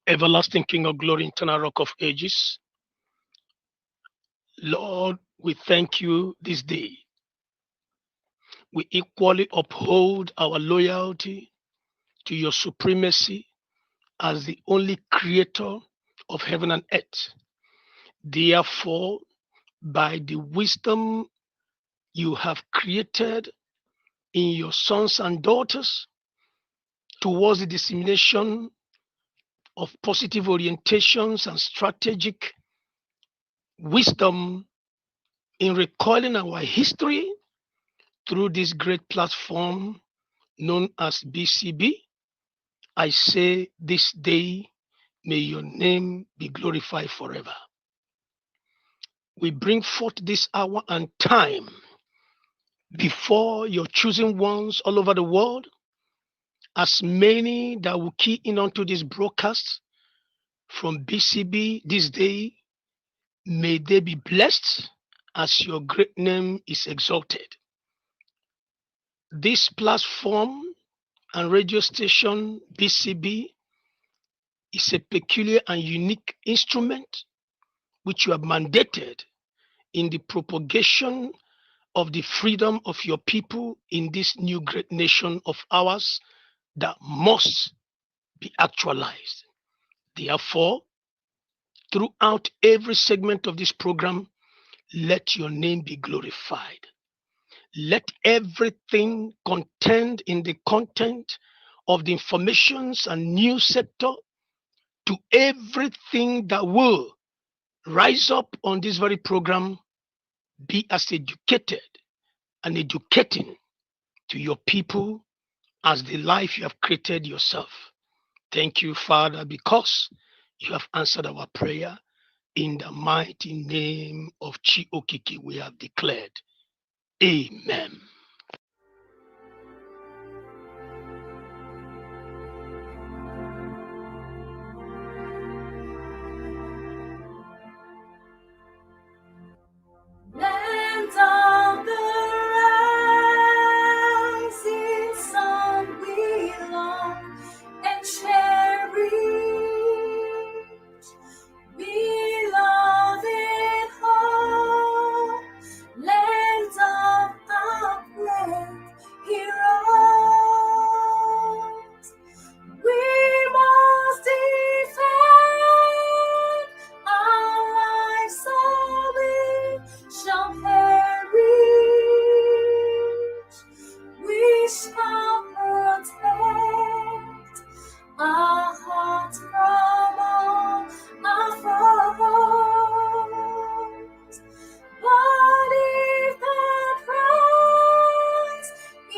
Everlasting King of glory, eternal rock of ages. Lord, we thank you this day. We equally uphold our loyalty to your supremacy as the only creator of heaven and earth. Therefore, by the wisdom you have created in your sons and daughters towards the dissemination of positive orientations and strategic wisdom in recalling our history through this great platform known as BCB, I say this day, may your name be glorified forever. We bring forth this hour and time before your chosen ones all over the world, as many that will key in onto this broadcast from BCB this day, may they be blessed as your great name is exalted. This platform and radio station BCB is a peculiar and unique instrument which you have mandated in the propagation of the freedom of your people in this new great nation of ours that must be actualized. Therefore, throughout every segment of this program, let your name be glorified. Let everything contained in the content of the informations and news sector to everything that will rise up on this very program be as educated and educating to your people as the life you have created yourself. Thank you, Father, because you have answered our prayer. In the mighty name of Chiokiki, we have declared. Amen. Land of the rising sun, we long and cherish, beloved home, land of our brave heroes. We must defend our lives, so we shall perish. We shall protect our hearts from all our foes. But if the price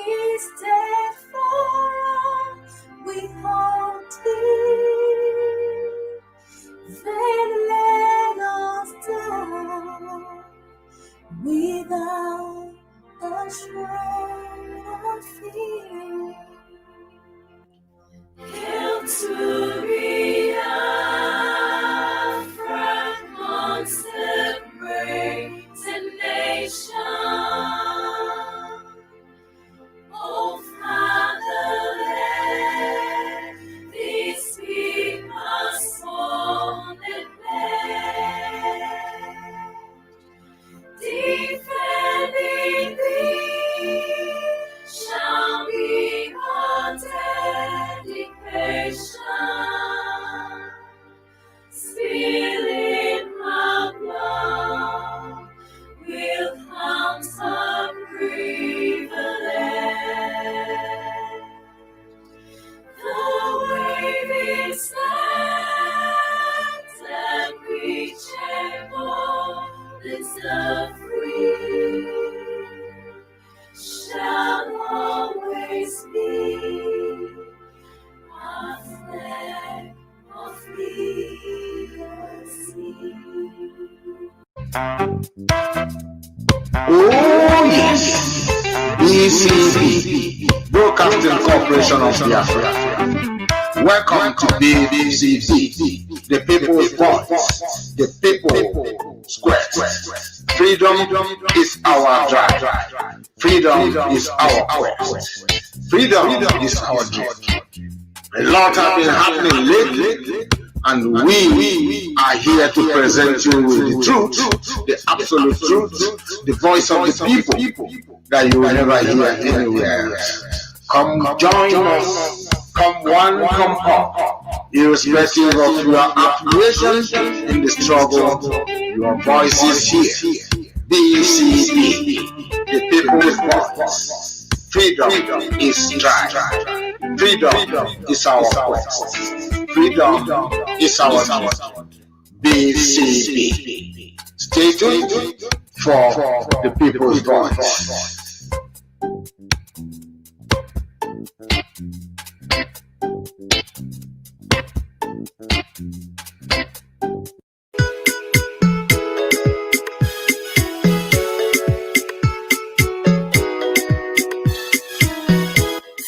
is dead for us, we hold it, then let us die without a shred of fear. Hail to Biafra, consecrated nation. Oh, Father, let this be our solemn pledge. Defending thee shall be our dedication. Spilling our blood will count a privilege. The waving stands and reaching borders the free shall always be our flag of liberty. Oh yes, BCB, Broadcasting Corporation of Biafra. Welcome to BCB, the people's voice, the people's quest. Freedom is our drive. Freedom is our quest. Freedom is our dream. A lot has been happening lately, and we are here to present you with the truth, the absolute truth, the voice of the people that you will never hear anywhere. Come join us, come one, come up, irrespective of your affiliation in the struggle, your voice is here. BCB, the people's voice. Freedom is strive. Freedom is our quest. Freedom is our dream. BCB. Stay tuned for the people's voice.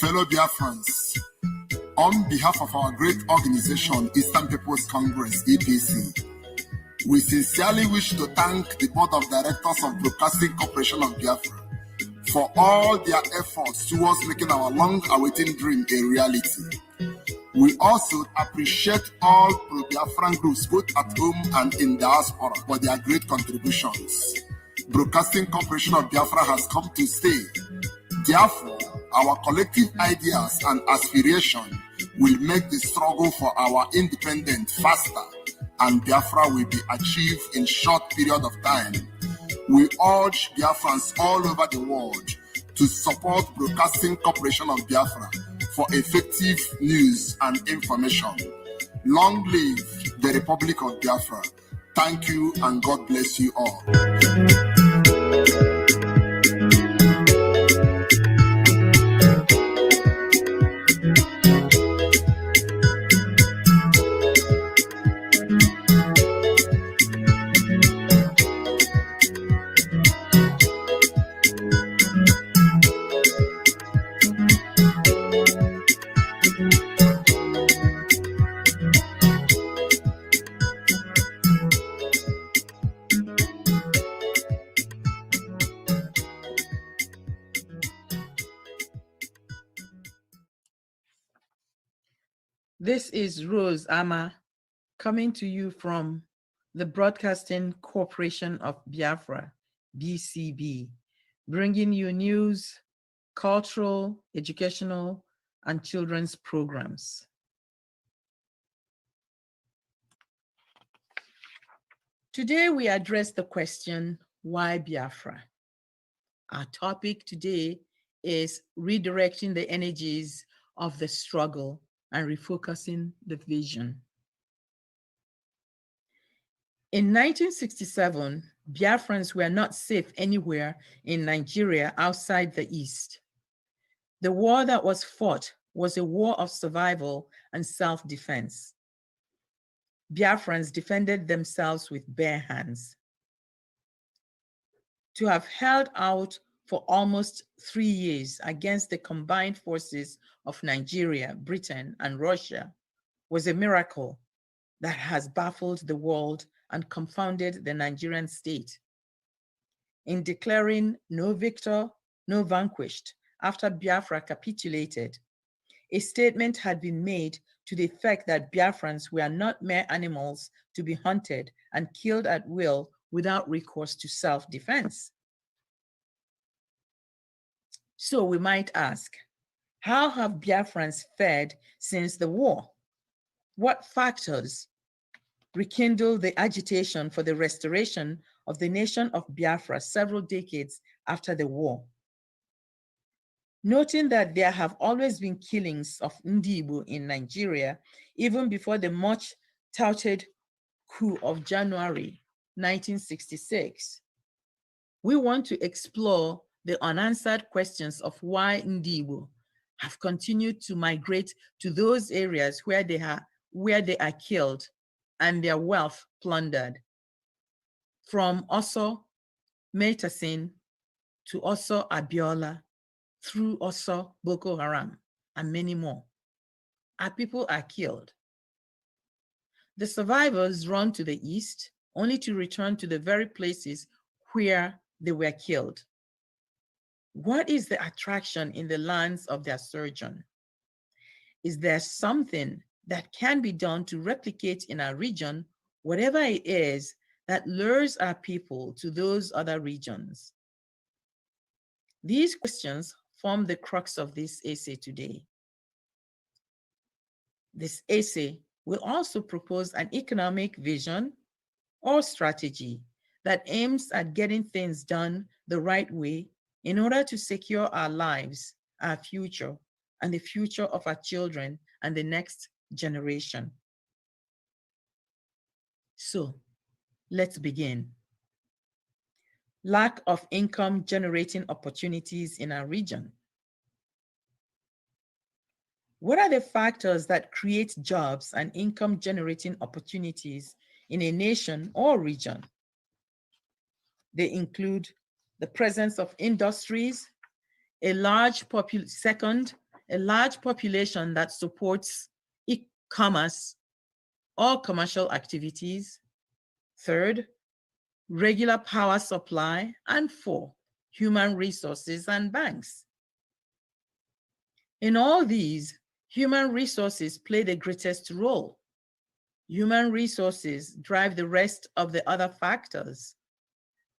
Fellow Biafrans, on behalf of our great organization, Eastern People's Congress, EPC, we sincerely wish to thank the Board of Directors of Broadcasting Corporation of Biafra for all their efforts towards making our long-awaited dream a reality. We also appreciate all pro-Biafran groups both at home and in diaspora for their great contributions. Broadcasting Corporation of Biafra has come to stay. Therefore, our collective ideas and aspiration will make the struggle for our independence faster, and Biafra will be achieved in short period of time. We urge Biafrans all over the world to support Broadcasting Corporation of Biafra for effective news and information. Long live the Republic of Biafra. Thank you and God bless you all. This is Rose Ama coming to you from the Broadcasting Corporation of Biafra, BCB, bringing you news, cultural, educational, and children's programs. Today we address the question, why Biafra? Our topic today is redirecting the energies of the struggle and refocusing the vision. In 1967, Biafrans were not safe anywhere in Nigeria outside the East. The war that was fought was a war of survival and self-defense. Biafrans defended themselves with bare hands. To have held out for almost 3 years against the combined forces of Nigeria, Britain, and Russia was a miracle that has baffled the world and confounded the Nigerian state. In declaring no victor, no vanquished after Biafra capitulated, a statement had been made to the effect that Biafrans were not mere animals to be hunted and killed at will without recourse to self-defense. So we might ask, how have Biafrans fared since the war? What factors rekindled the agitation for the restoration of the nation of Biafra several decades after the war? Noting that there have always been killings of Ndi in Nigeria, even before the much touted coup of January 1966, we want to explore the unanswered questions of why Ndi have continued to migrate to those areas where they are killed and their wealth plundered. From Oso Metasin to Oso Abiola, through Oso Boko Haram, and many more. Our people are killed. The survivors run to the east, only to return to the very places where they were killed. What is the attraction in the lands of their sojourn? Is there something that can be done to replicate in our region whatever it is that lures our people to those other regions? These questions form the crux of this essay today. This essay will also propose an economic vision or strategy that aims at getting things done the right way in order to secure our lives, our future, and the future of our children and the next generation. So let's begin. Lack of income generating opportunities in our region. What are the factors that create jobs and income generating opportunities in a nation or region? They include the presence of industries, a large population that supports e-commerce or commercial activities. Third, regular power supply. And four, human resources and banks. In all these, human resources play the greatest role. Human resources drive the rest of the other factors.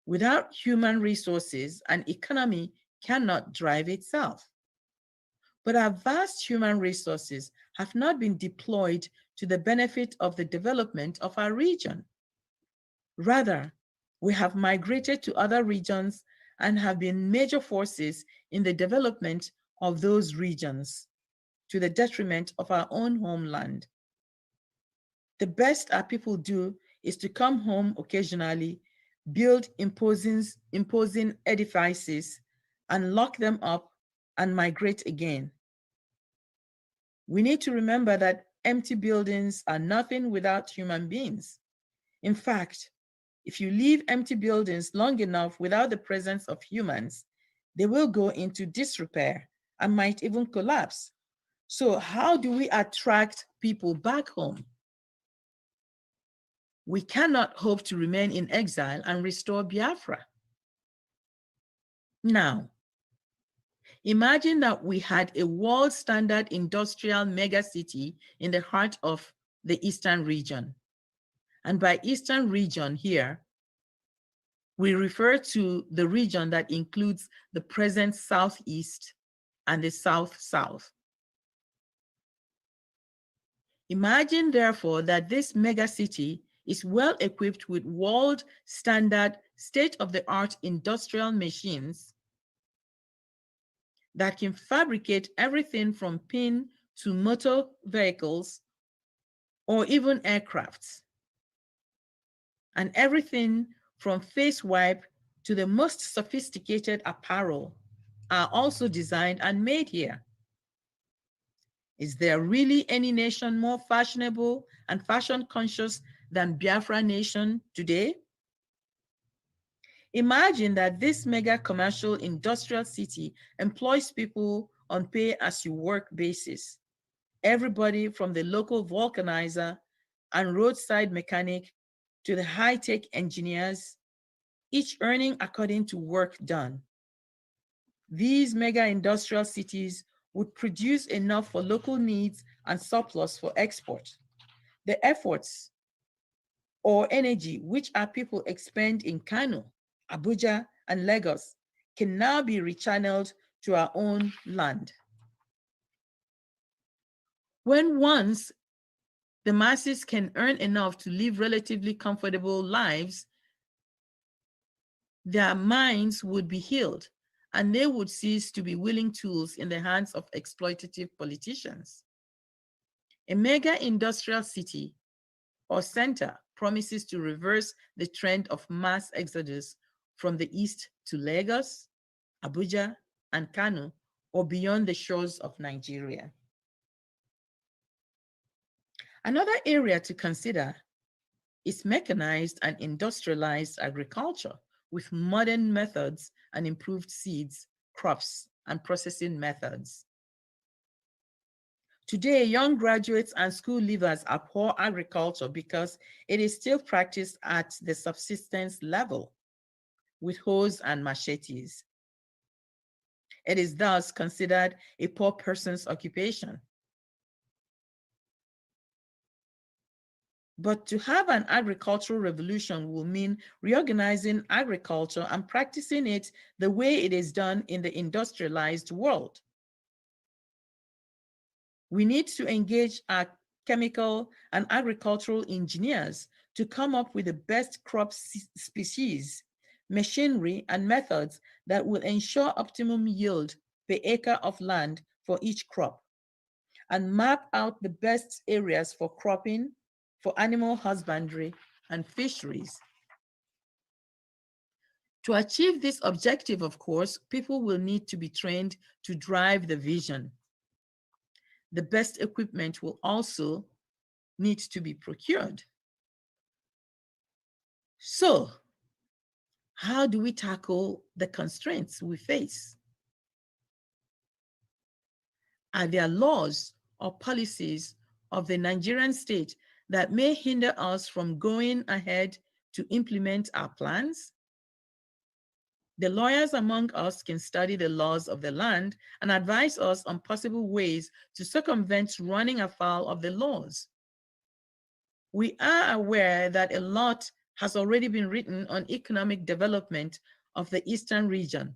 Without human resources, an economy cannot drive itself. But our vast human resources have not been deployed to the benefit of the development of our region. Rather, we have migrated to other regions and have been major forces in the development of those regions to the detriment of our own homeland. The best our people do is to come home occasionally, build imposing edifices, and lock them up and migrate again. We need to remember that empty buildings are nothing without human beings. In fact, if you leave empty buildings long enough without the presence of humans, they will go into disrepair and might even collapse. So how do we attract people back home? We cannot hope to remain in exile and restore Biafra. Now, imagine that we had a world standard industrial megacity in the heart of the Eastern region. And by Eastern region here, we refer to the region that includes the present Southeast and the South-South. Imagine, therefore, that this megacity is well equipped with world standard state-of-the-art industrial machines that can fabricate everything from pin to motor vehicles or even aircrafts, and everything from face wipe to the most sophisticated apparel are also designed and made here. Is there really any nation more fashionable and fashion conscious than Biafra nation today? Imagine that this mega commercial industrial city employs people on pay-as-you-work basis. Everybody from the local vulcanizer and roadside mechanic to the high-tech engineers, each earning according to work done. These mega industrial cities would produce enough for local needs and surplus for export. The efforts or energy which our people expend in Kano, Abuja, and Lagos can now be rechanneled to our own land. When once the masses can earn enough to live relatively comfortable lives, their minds would be healed and they would cease to be willing tools in the hands of exploitative politicians. A mega industrial city or center promises to reverse the trend of mass exodus from the east to Lagos, Abuja, and Kano, or beyond the shores of Nigeria. Another area to consider is mechanized and industrialized agriculture with modern methods and improved seeds, crops, and processing methods. Today, young graduates and school leavers abhor agriculture because it is still practiced at the subsistence level with hoes and machetes. It is thus considered a poor person's occupation. But to have an agricultural revolution will mean reorganizing agriculture and practicing it the way it is done in the industrialized world. We need to engage our chemical and agricultural engineers to come up with the best crop species, machinery, and methods that will ensure optimum yield per acre of land for each crop, and map out the best areas for cropping, for animal husbandry, and fisheries. To achieve this objective, of course, people will need to be trained to drive the vision. The best equipment will also need to be procured. So, how do we tackle the constraints we face? Are there laws or policies of the Nigerian state that may hinder us from going ahead to implement our plans? The lawyers among us can study the laws of the land and advise us on possible ways to circumvent running afoul of the laws. We are aware that a lot has already been written on economic development of the Eastern region.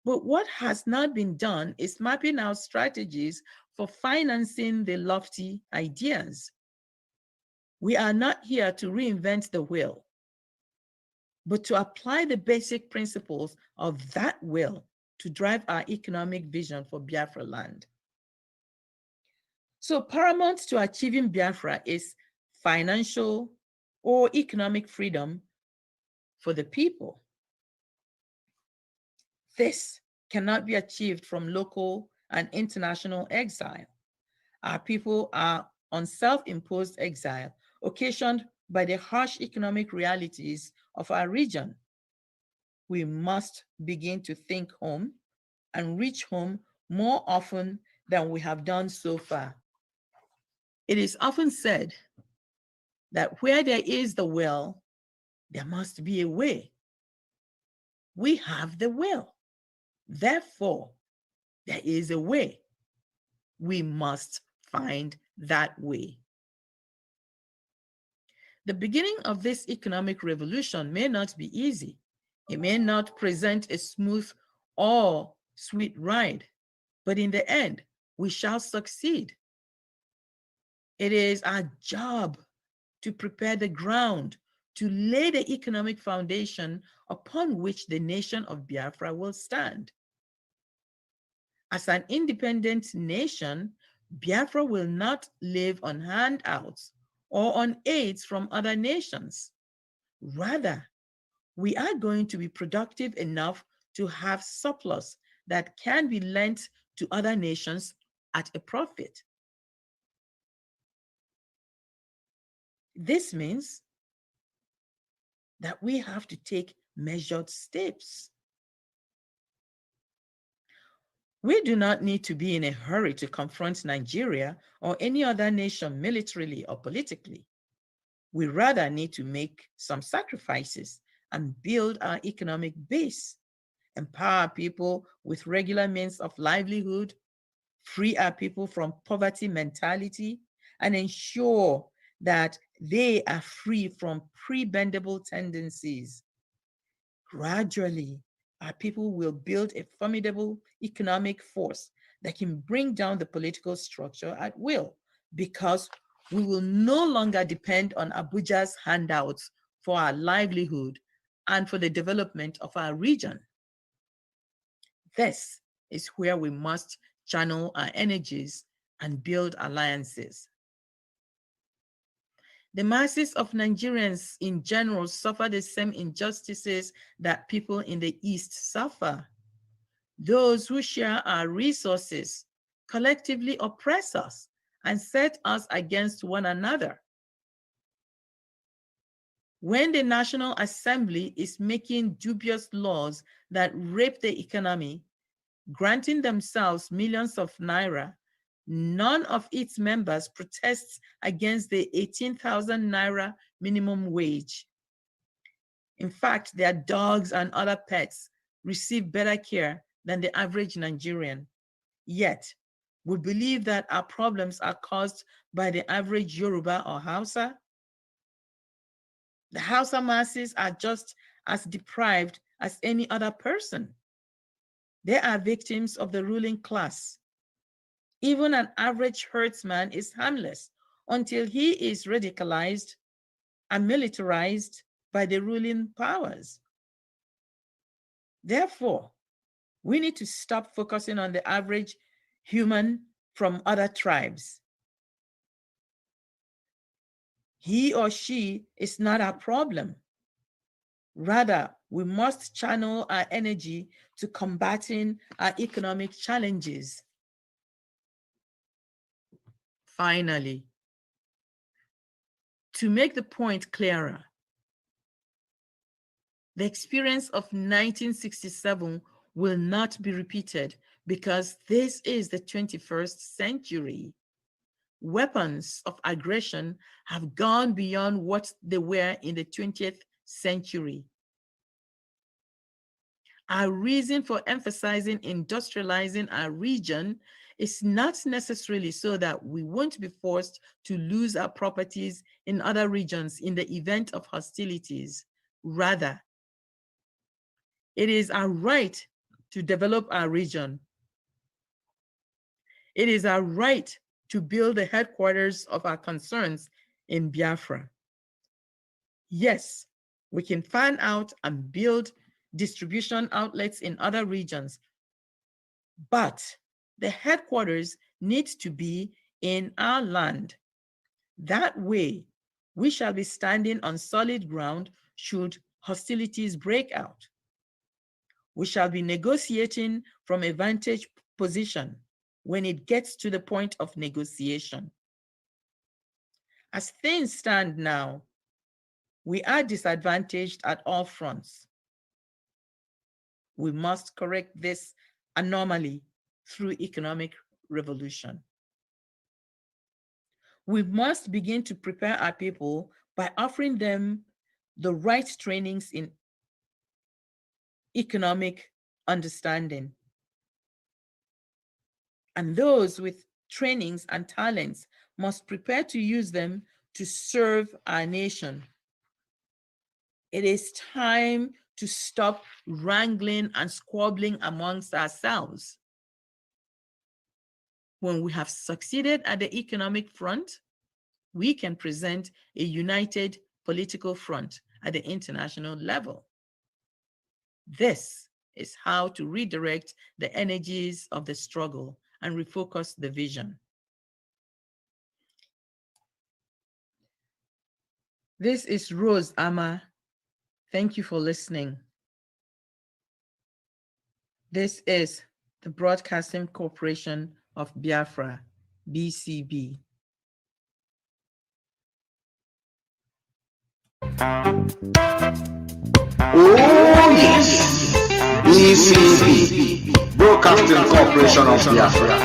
But what has not been done is mapping out strategies for financing the lofty ideas. We are not here to reinvent the wheel, but to apply the basic principles of that will to drive our economic vision for Biafra land. So paramount to achieving Biafra is financial or economic freedom for the people. This cannot be achieved from local and international exile. Our people are on self-imposed exile, occasioned by the harsh economic realities of our region. We must begin to think home and reach home more often than we have done so far. It is often said that where there is the will, there must be a way. We have the will. Therefore, there is a way. We must find that way. The beginning of this economic revolution may not be easy. It may not present a smooth or sweet ride, but in the end, we shall succeed. It is our job to prepare the ground, to lay the economic foundation upon which the nation of Biafra will stand. As an independent nation, Biafra will not live on handouts or on aids from other nations. Rather, we are going to be productive enough to have surplus that can be lent to other nations at a profit. This means that we have to take measured steps. We do not need to be in a hurry to confront Nigeria or any other nation militarily or politically. We rather need to make some sacrifices and build our economic base, empower people with regular means of livelihood, free our people from poverty mentality, and ensure that they are free from prebendable tendencies. Gradually, our people will build a formidable economic force that can bring down the political structure at will, because we will no longer depend on Abuja's handouts for our livelihood and for the development of our region. This is where we must channel our energies and build alliances. The masses of Nigerians in general suffer the same injustices that people in the East suffer. Those who share our resources collectively oppress us and set us against one another. When the National Assembly is making dubious laws that rape the economy, granting themselves millions of naira, none of its members protests against the 18,000 naira minimum wage. In fact, their dogs and other pets receive better care than the average Nigerian. Yet, we believe that our problems are caused by the average Yoruba or Hausa. The Hausa masses are just as deprived as any other person. They are victims of the ruling class. Even an average herdsman is harmless until he is radicalized and militarized by the ruling powers. Therefore, we need to stop focusing on the average human from other tribes. He or she is not our problem. Rather, we must channel our energy to combating our economic challenges. Finally, to make the point clearer, the experience of 1967 will not be repeated because this is the 21st century. Weapons of aggression have gone beyond what they were in the 20th century. Our reason for emphasizing industrializing our region is not necessarily so that we won't be forced to lose our properties in other regions in the event of hostilities. Rather, it is our right to develop our region. It is our right to build the headquarters of our concerns in Biafra. Yes, we can fan out and build distribution outlets in other regions, but the headquarters needs to be in our land. That way, we shall be standing on solid ground should hostilities break out. We shall be negotiating from a vantage position when it gets to the point of negotiation. As things stand now, we are disadvantaged at all fronts. We must correct this anomaly through economic revolution. We must begin to prepare our people by offering them the right trainings in economic understanding. And those with trainings and talents must prepare to use them to serve our nation. It is time to stop wrangling and squabbling amongst ourselves. When we have succeeded at the economic front, we can present a united political front at the international level. This is how to redirect the energies of the struggle and refocus the vision. This is Rose Ama. Thank you for listening. This is the Broadcasting Corporation of Biafra, BCB. Oh yes, BCB, Broadcasting Corporation of Biafra.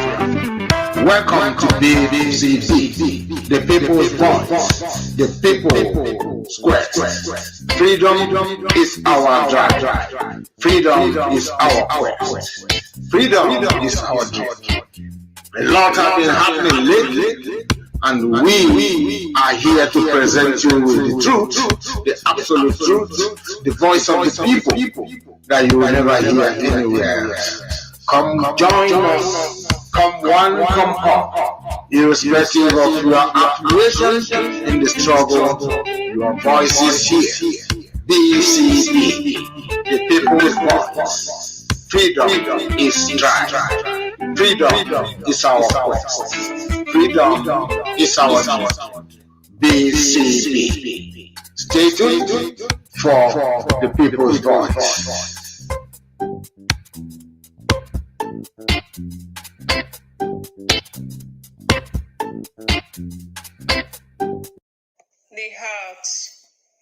Welcome to BCB, the people's voice, the people's quest. Freedom is our drive. Freedom is our quest. Freedom is our dream. A lot has been happening lately, and we are here to present you with the truth, the absolute truth, the voice of the people that you will never hear anywhere. Come join us. Come one, come up. Irrespective of your affiliation in the struggle, your voice is here. BCB, the people's voice. Freedom is drive. Freedom is our quest. Freedom is our dream. BCB. Stay tuned for the people's voice. The heart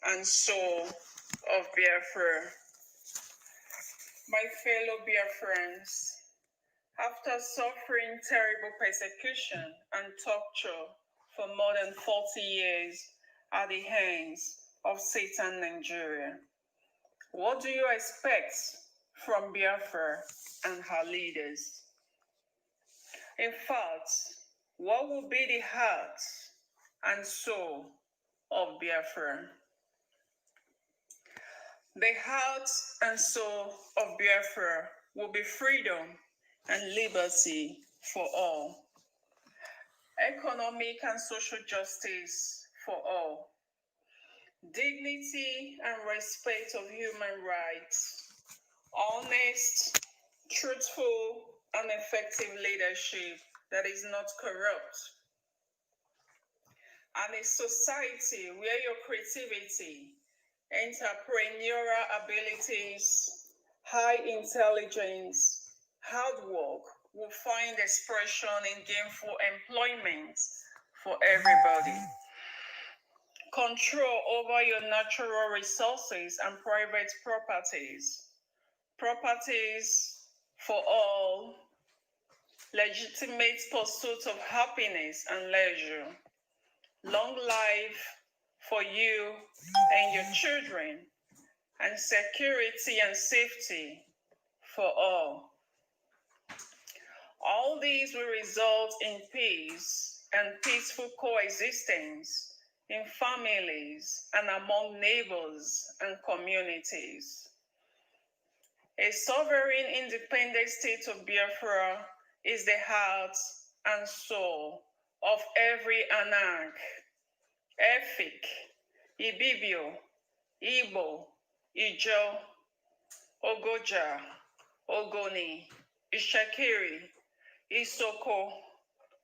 and soul of Biafra. My fellow Biafrans, after suffering terrible persecution and torture for more than 40 years at the hands of Satan Nigeria, what do you expect from Biafra and her leaders? In fact, what will be the heart and soul of Biafra? The heart and soul of Biafra will be freedom and liberty for all, economic and social justice for all, dignity and respect of human rights, honest, truthful, and effective leadership that is not corrupt, and a society where your creativity, entrepreneurial abilities, high intelligence, hard work will find expression in gainful employment for everybody. Control over your natural resources and private properties. Properties for all. Legitimate pursuit of happiness and leisure. Long life for you and your children, and security and safety for all. All these will result in peace and peaceful coexistence in families and among neighbors and communities. A sovereign independent state of Biafra is the heart and soul of every Anak, Efik, Ibibio, Igbo, Ijo, Ogoja, Ogoni, Ishakiri, Isoko,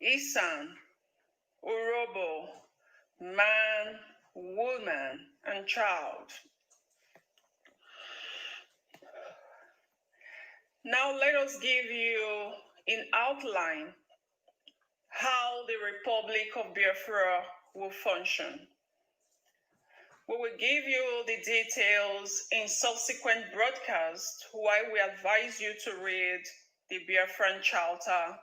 Isan, Urobo, man, woman, and child. Now let us give you in outline how the Republic of Biafra will function. We will give you the details in subsequent broadcasts while we advise you to read the Biafran Charter.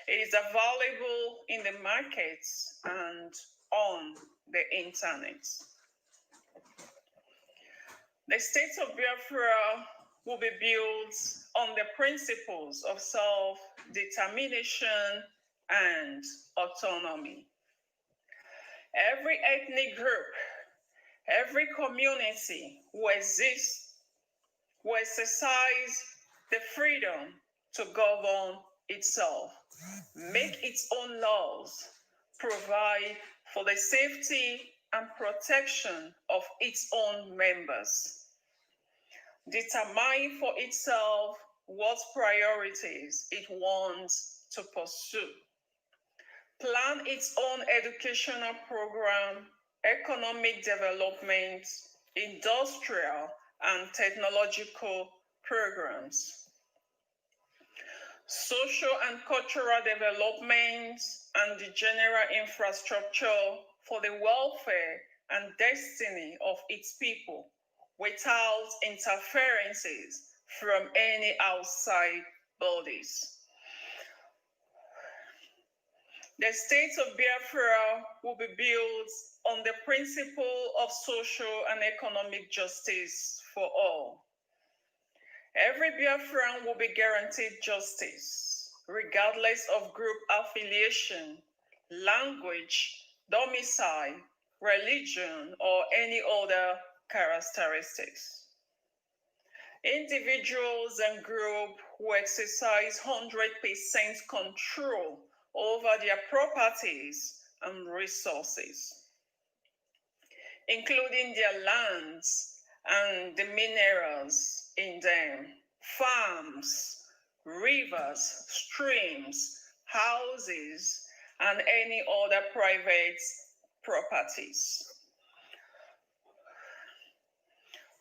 It is available in the markets and on the internet. The state of Biafra will be built on the principles of self-determination and autonomy. Every ethnic group, every community will exercise the freedom to govern itself, make its own laws, provide for the safety and protection of its own members, determine for itself what priorities it wants to pursue, plan its own educational program, economic development, industrial and technological programs, social and cultural development, and the general infrastructure for the welfare and destiny of its people without interferences from any outside bodies. The state of Biafra will be built on the principle of social and economic justice for all. Every Biafran will be guaranteed justice, regardless of group affiliation, language, domicile, religion, or any other characteristics. Individuals and groups will exercise 100% control over their properties and resources, including their lands and the minerals in them, farms, rivers, streams, houses, and any other private properties.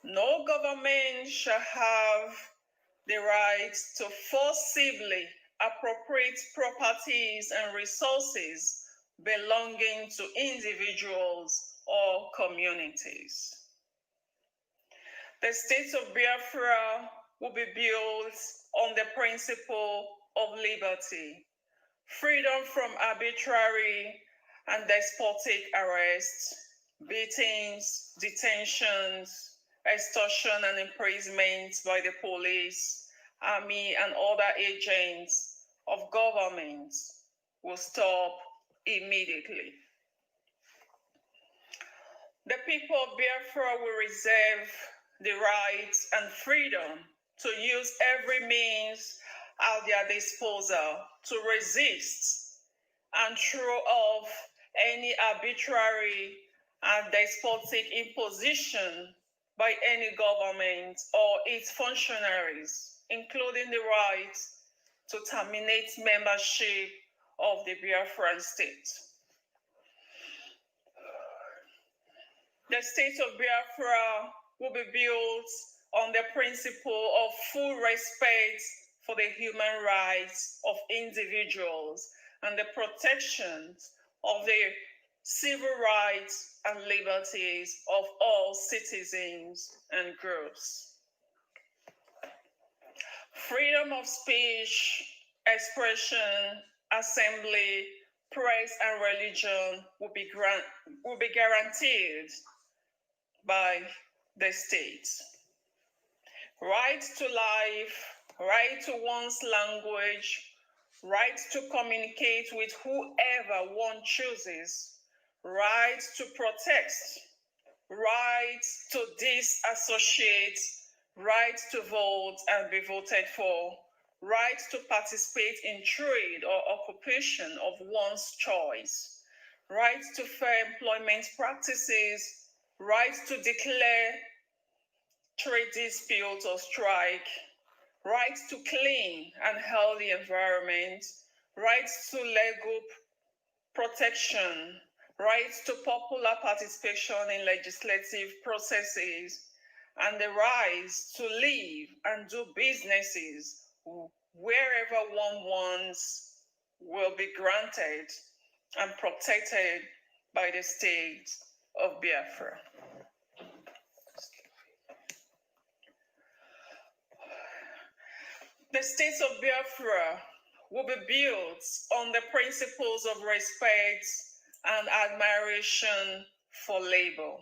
No government shall have the right to forcibly appropriate properties and resources belonging to individuals or communities. The state of Biafra will be built on the principle of liberty, freedom from arbitrary and despotic arrests, beatings, detentions, extortion and imprisonment by the police, army, and other agents of government will stop immediately. The people of Biafra will reserve the right and freedom to use every means at their disposal to resist and throw off any arbitrary and despotic imposition by any government or its functionaries, including the right to terminate membership of the Biafran state. The state of Biafra will be built on the principle of full respect for the human rights of individuals and the protection of the civil rights and liberties of all citizens and groups. Freedom of speech, expression, assembly, press, and religion will be guaranteed by the state. Right to life, right to one's language, right to communicate with whoever one chooses, right to protest, right to disassociate, right to vote and be voted for, right to participate in trade or occupation of one's choice, right to fair employment practices, right to declare trade disputes or strike, right to clean and healthy environment, right to legal protection, right to popular participation in legislative processes, and the right to live and do businesses wherever one wants will be granted and protected by the state of Biafra. The state of Biafra will be built on the principles of respect and admiration for labor.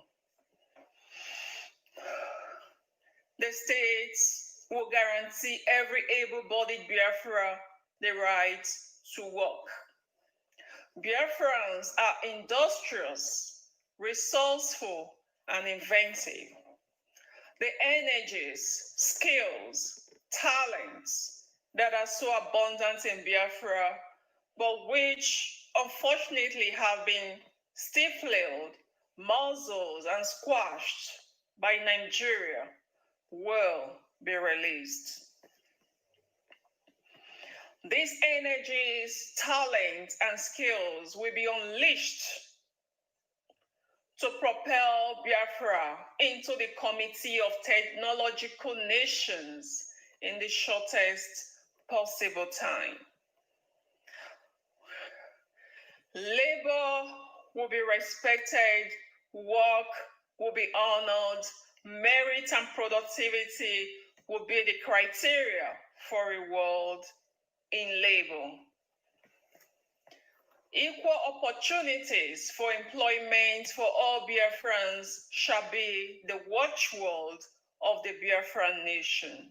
The state will guarantee every able-bodied Biafra the right to work. Biafrans are industrious, resourceful, and inventive. The energies, skills, talents that are so abundant in Biafra, but which unfortunately have been stifled, muzzled, and squashed by Nigeria will be released. These energies, talents, and skills will be unleashed to propel Biafra into the Committee of Technological Nations in the shortest possible time. Labor will be respected, work will be honored, merit and productivity will be the criteria for reward in labor. Equal opportunities for employment for all Biafrans shall be the watchword of the Biafran nation.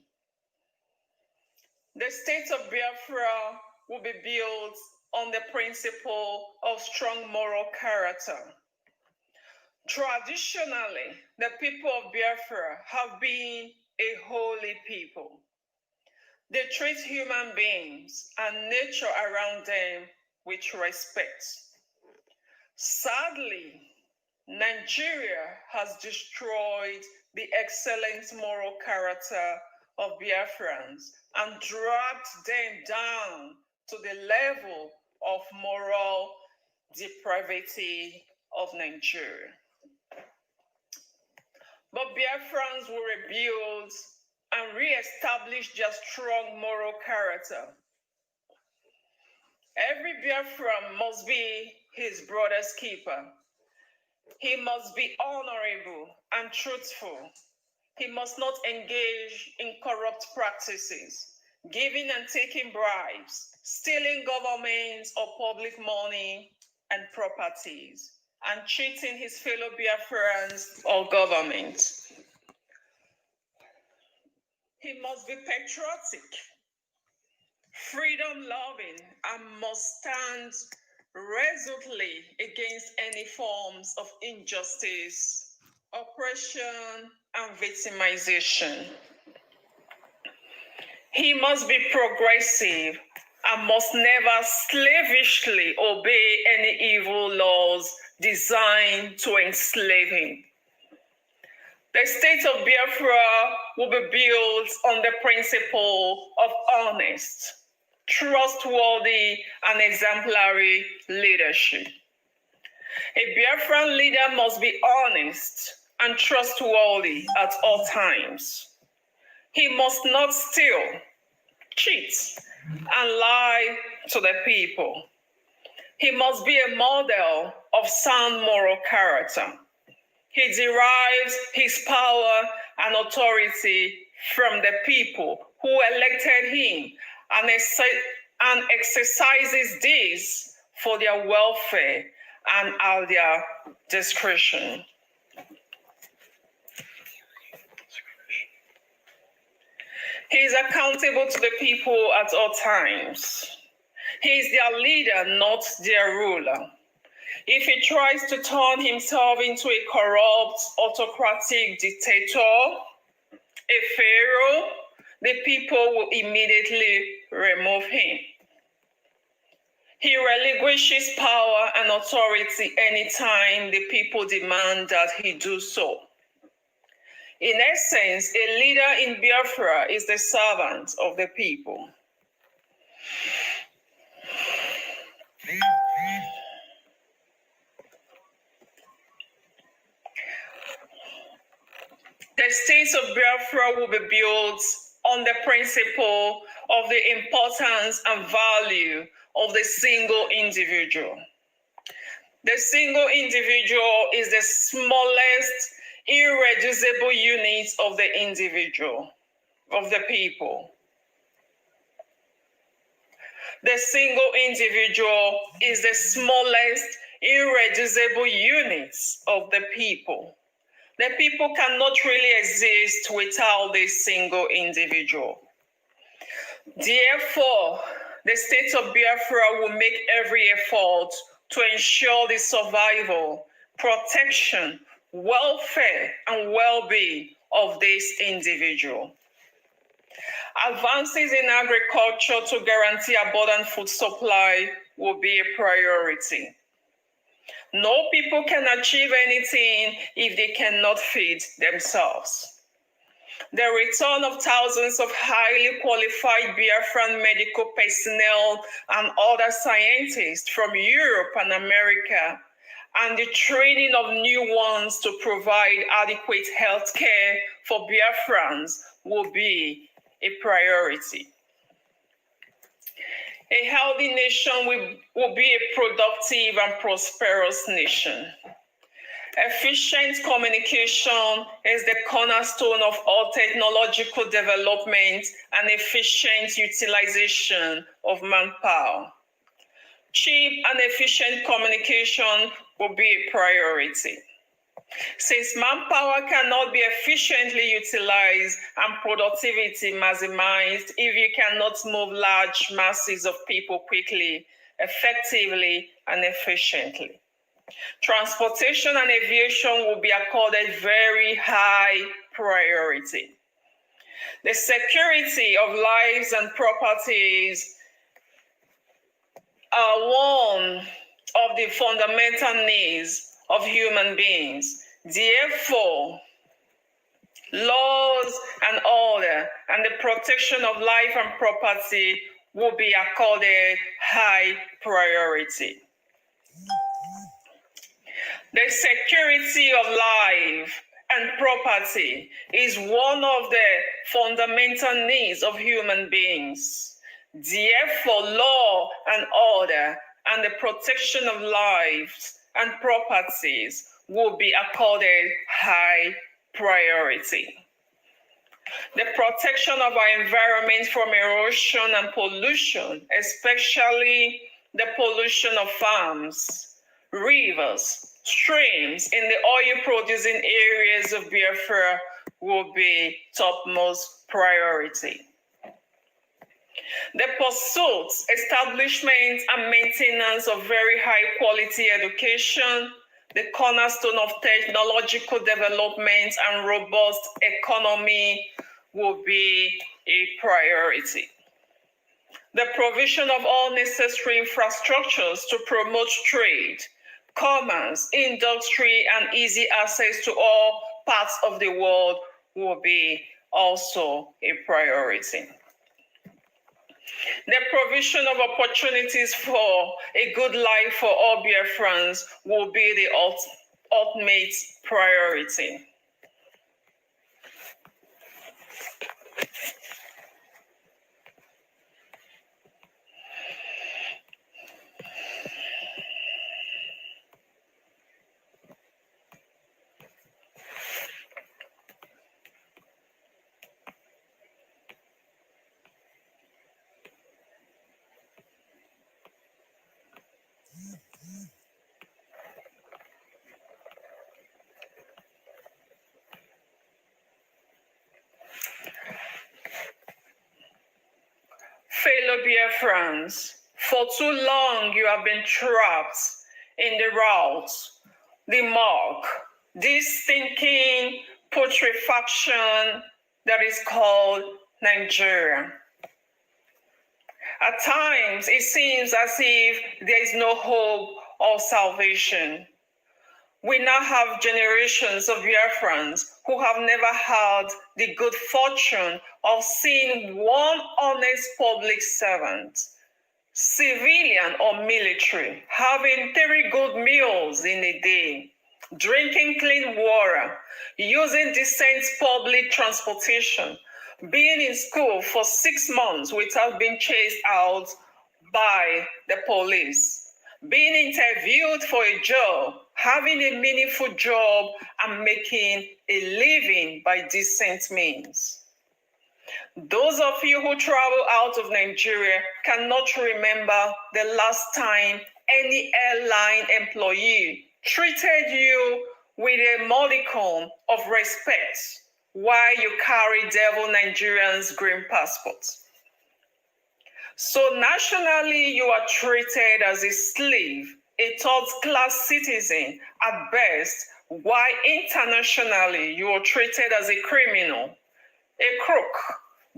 The state of Biafra will be built on the principle of strong moral character. Traditionally, the people of Biafra have been a holy people. They treat human beings and nature around them with respect. Sadly, Nigeria has destroyed the excellent moral character of Biafrans and dragged them down to the level of moral depravity of Nigeria. But Biafrans will rebuild and re-establish their strong moral character. Every Biafran must be his brother's keeper. He must be honorable and truthful. He must not engage in corrupt practices, giving and taking bribes, stealing government or public money and properties, and cheating his fellow Biafrans or government. He must be patriotic, freedom-loving, and must stand resolutely against any forms of injustice oppression, and victimization. He must be progressive and must never slavishly obey any evil laws designed to enslave him. The state of Biafra will be built on the principle of honest, trustworthy, and exemplary leadership. A Biafran leader must be honest and trustworthy at all times. He must not steal, cheat, and lie to the people. He must be a model of sound moral character. He derives his power and authority from the people who elected him and exercises this for their welfare and at their discretion. He is accountable to the people at all times. He is their leader, not their ruler. If he tries to turn himself into a corrupt, autocratic dictator, a pharaoh, the people will immediately remove him. He relinquishes power and authority anytime the people demand that he do so. In essence, a leader in Biafra is the servant of the people. The state of Biafra will be built on the principle of the importance and value of the single individual. The single individual is the smallest, irreducible unit of the individual, of the people. The single individual is the smallest, irreducible unit of the people. The people cannot really exist without this single individual. Therefore, the state of Biafra will make every effort to ensure the survival, protection, welfare, and well-being of this individual. Advances in agriculture to guarantee abundant food supply will be a priority. No people can achieve anything if they cannot feed themselves. The return of thousands of highly qualified Biafran medical personnel and other scientists from Europe and America, and the training of new ones to provide adequate health care for Biafrans will be a priority. A healthy nation will be a productive and prosperous nation. Efficient communication is the cornerstone of all technological development and efficient utilization of manpower. Cheap and efficient communication will be a priority. Since manpower cannot be efficiently utilized and productivity maximized if you cannot move large masses of people quickly, effectively, and efficiently. Transportation and aviation will be accorded very high priority. The security of lives and properties are one of the fundamental needs of human beings. Therefore, laws and order and the protection of life and property will be accorded high priority. The security of life and property is one of the fundamental needs of human beings. Therefore, law and order and the protection of lives and properties will be accorded high priority. The protection of our environment from erosion and pollution, especially the pollution of farms, rivers, streams in the oil-producing areas of Biafra will be topmost priority. The pursuit, establishment, and maintenance of very high-quality education, the cornerstone of technological development and robust economy will be a priority. The provision of all necessary infrastructures to promote trade, commerce, industry, and easy access to all parts of the world will be also a priority. The provision of opportunities for a good life for all Biafrans will be the ultimate priority. Fellow Biafrans, for too long you have been trapped in the route, the muck, this stinking putrefaction that is called Nigeria. At times, it seems as if there is no hope or salvation. We now have generations of Biafrans who have never had the good fortune of seeing one honest public servant, civilian or military, having 3 good meals in a day, drinking clean water, using decent public transportation, being in school for 6 months without being chased out by the police, being interviewed for a job, having a meaningful job, and making a living by decent means. Those of you who travel out of Nigeria cannot remember the last time any airline employee treated you with a modicum of respect while you carry devil Nigerians' green passports. So nationally, you are treated as a slave, a third-class citizen at best, while internationally, you are treated as a criminal, a crook,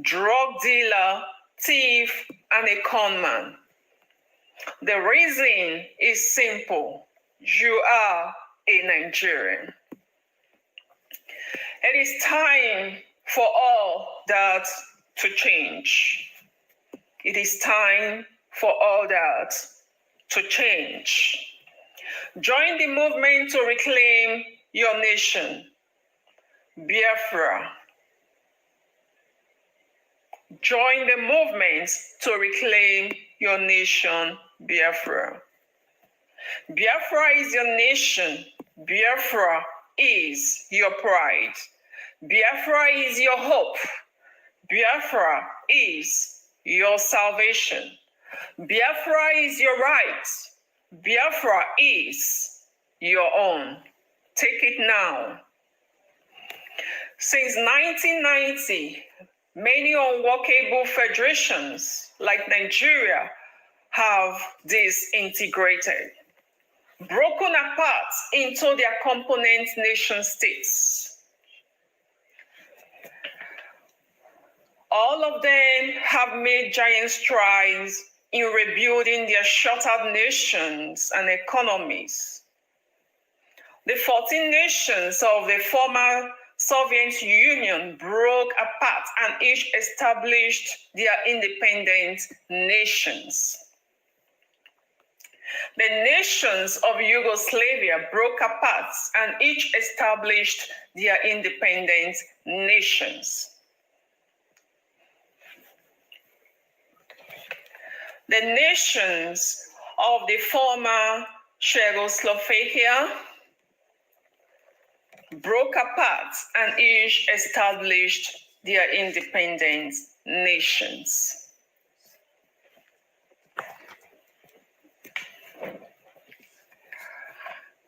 drug dealer, thief, and a conman. The reason is simple. You are a Nigerian. It is time for all that to change. It is time for all that to change. Join the movement to reclaim your nation, Biafra. Join the movement to reclaim your nation, Biafra. Biafra is your nation. Biafra is your pride. Biafra is your hope. Biafra is your salvation. Biafra is your right. Biafra is your own. Take it now. Since 1990, many unworkable federations like Nigeria have disintegrated, broken apart into their component nation states. All of them have made giant strides in rebuilding their shattered nations and economies. The 14 nations of the former Soviet Union broke apart and each established their independent nations. The nations of Yugoslavia broke apart and each established their independent nations. The nations of the former Czechoslovakia broke apart and each established their independent nations.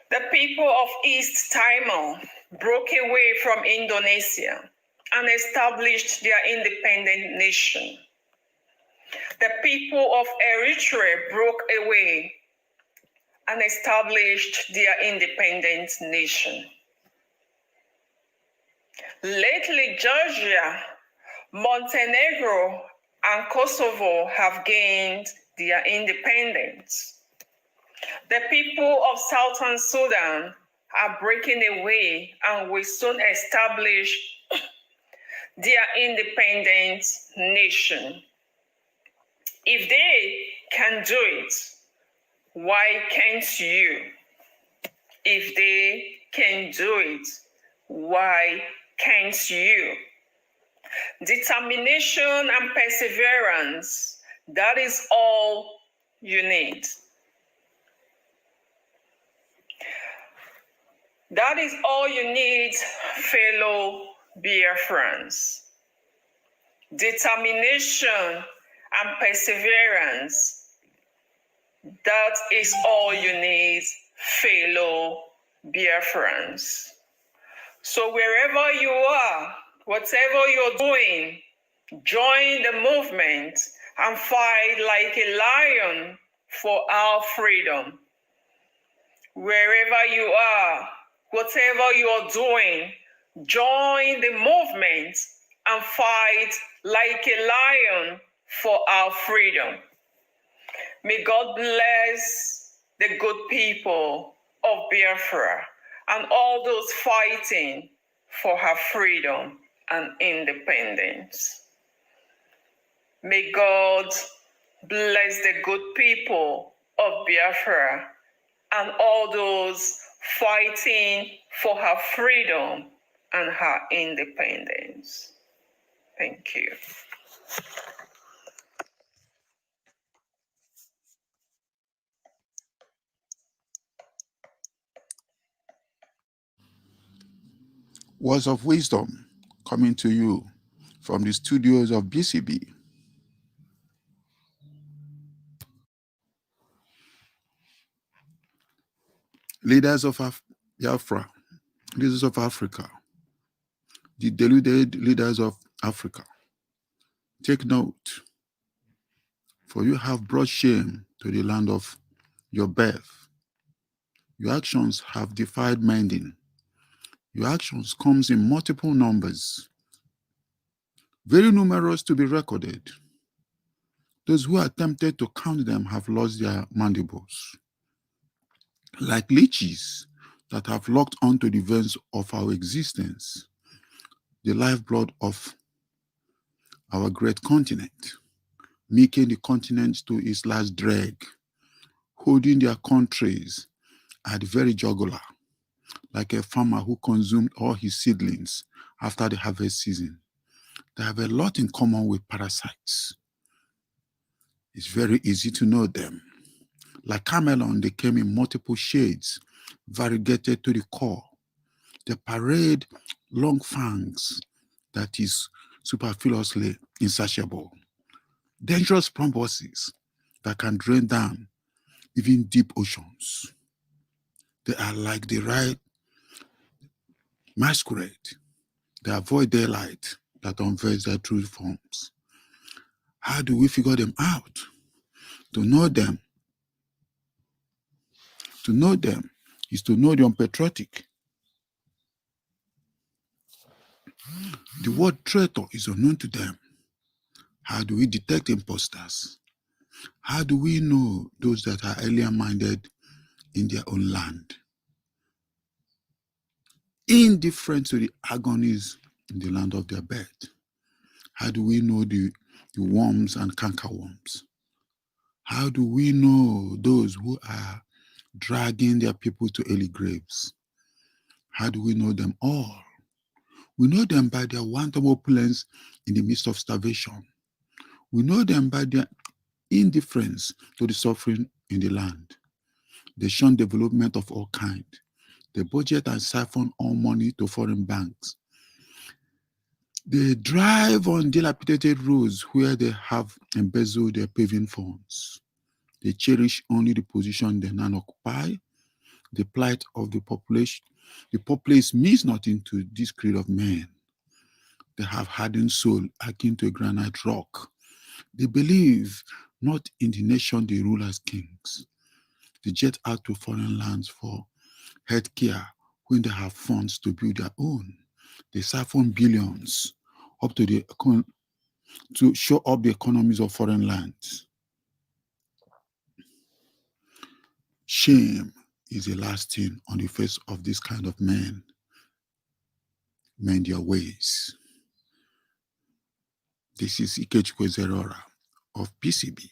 The people of East Timor broke away from Indonesia and established their independent nation. The people of Eritrea broke away and established their independent nation. Lately, Georgia, Montenegro, and Kosovo have gained their independence. The people of Southern Sudan are breaking away and will soon establish their independent nation. If they can do it, why can't you? If they can do it, why can't you? Determination and perseverance, that is all you need. That is all you need, fellow Biafrans. Determination and perseverance, that is all you need, fellow Biafrans. So wherever you are, whatever you're doing, join the movement and fight like a lion for our freedom. Wherever you are, whatever you're doing, join the movement and fight like a lion for our freedom. May God bless the good people of Biafra and all those fighting for her freedom and independence. May God bless the good people of Biafra and all those fighting for her freedom and her independence. Thank you. Words of wisdom coming to you from the studios of BCB. Leaders of Biafra, leaders of Africa, the deluded leaders of Africa, take note, for you have brought shame to the land of your birth. Your actions have defied mending. Your actions comes in multiple numbers, very numerous to be recorded. Those who attempted to count them have lost their mandibles. Like leeches that have locked onto the veins of our existence, the lifeblood of our great continent, making the continent to its last drag, holding their countries at the very jugular, like a farmer who consumed all his seedlings after the harvest season. They have a lot in common with parasites. It's very easy to know them. Like chameleon, they came in multiple shades, variegated to the core. They parade long fangs that is superfluously insatiable. Dangerous proboscis that can drain down even deep oceans. They are like the right masquerade. They avoid daylight that unveils their true forms. How do we figure them out? To know them is to know the unpatriotic. The word traitor is unknown to them. How do we detect imposters? How do we know those that are alien-minded in their own land? Indifferent to the agonies in the land of their birth. How do we know the worms and cankerworms? How do we know those who are dragging their people to early graves? How do we know them all? We know them by their wanton opulence in the midst of starvation. We know them by their indifference to the suffering in the land. They shun development of all kinds. They budget and siphon all money to foreign banks. They drive on dilapidated roads where they have embezzled their paving funds. They cherish only the position they now occupy. The plight of the population. The populace means nothing to this creed of men. They have hardened soul akin to a granite rock. They believe not in the nation they rule as kings. They jet out to foreign lands for healthcare when they have funds to build their own. They siphon billions up to show up the economies of foreign lands. Shame is the last thing on the face of this kind of men. Mend your ways. This is Ikechukwu Zerora of PCB.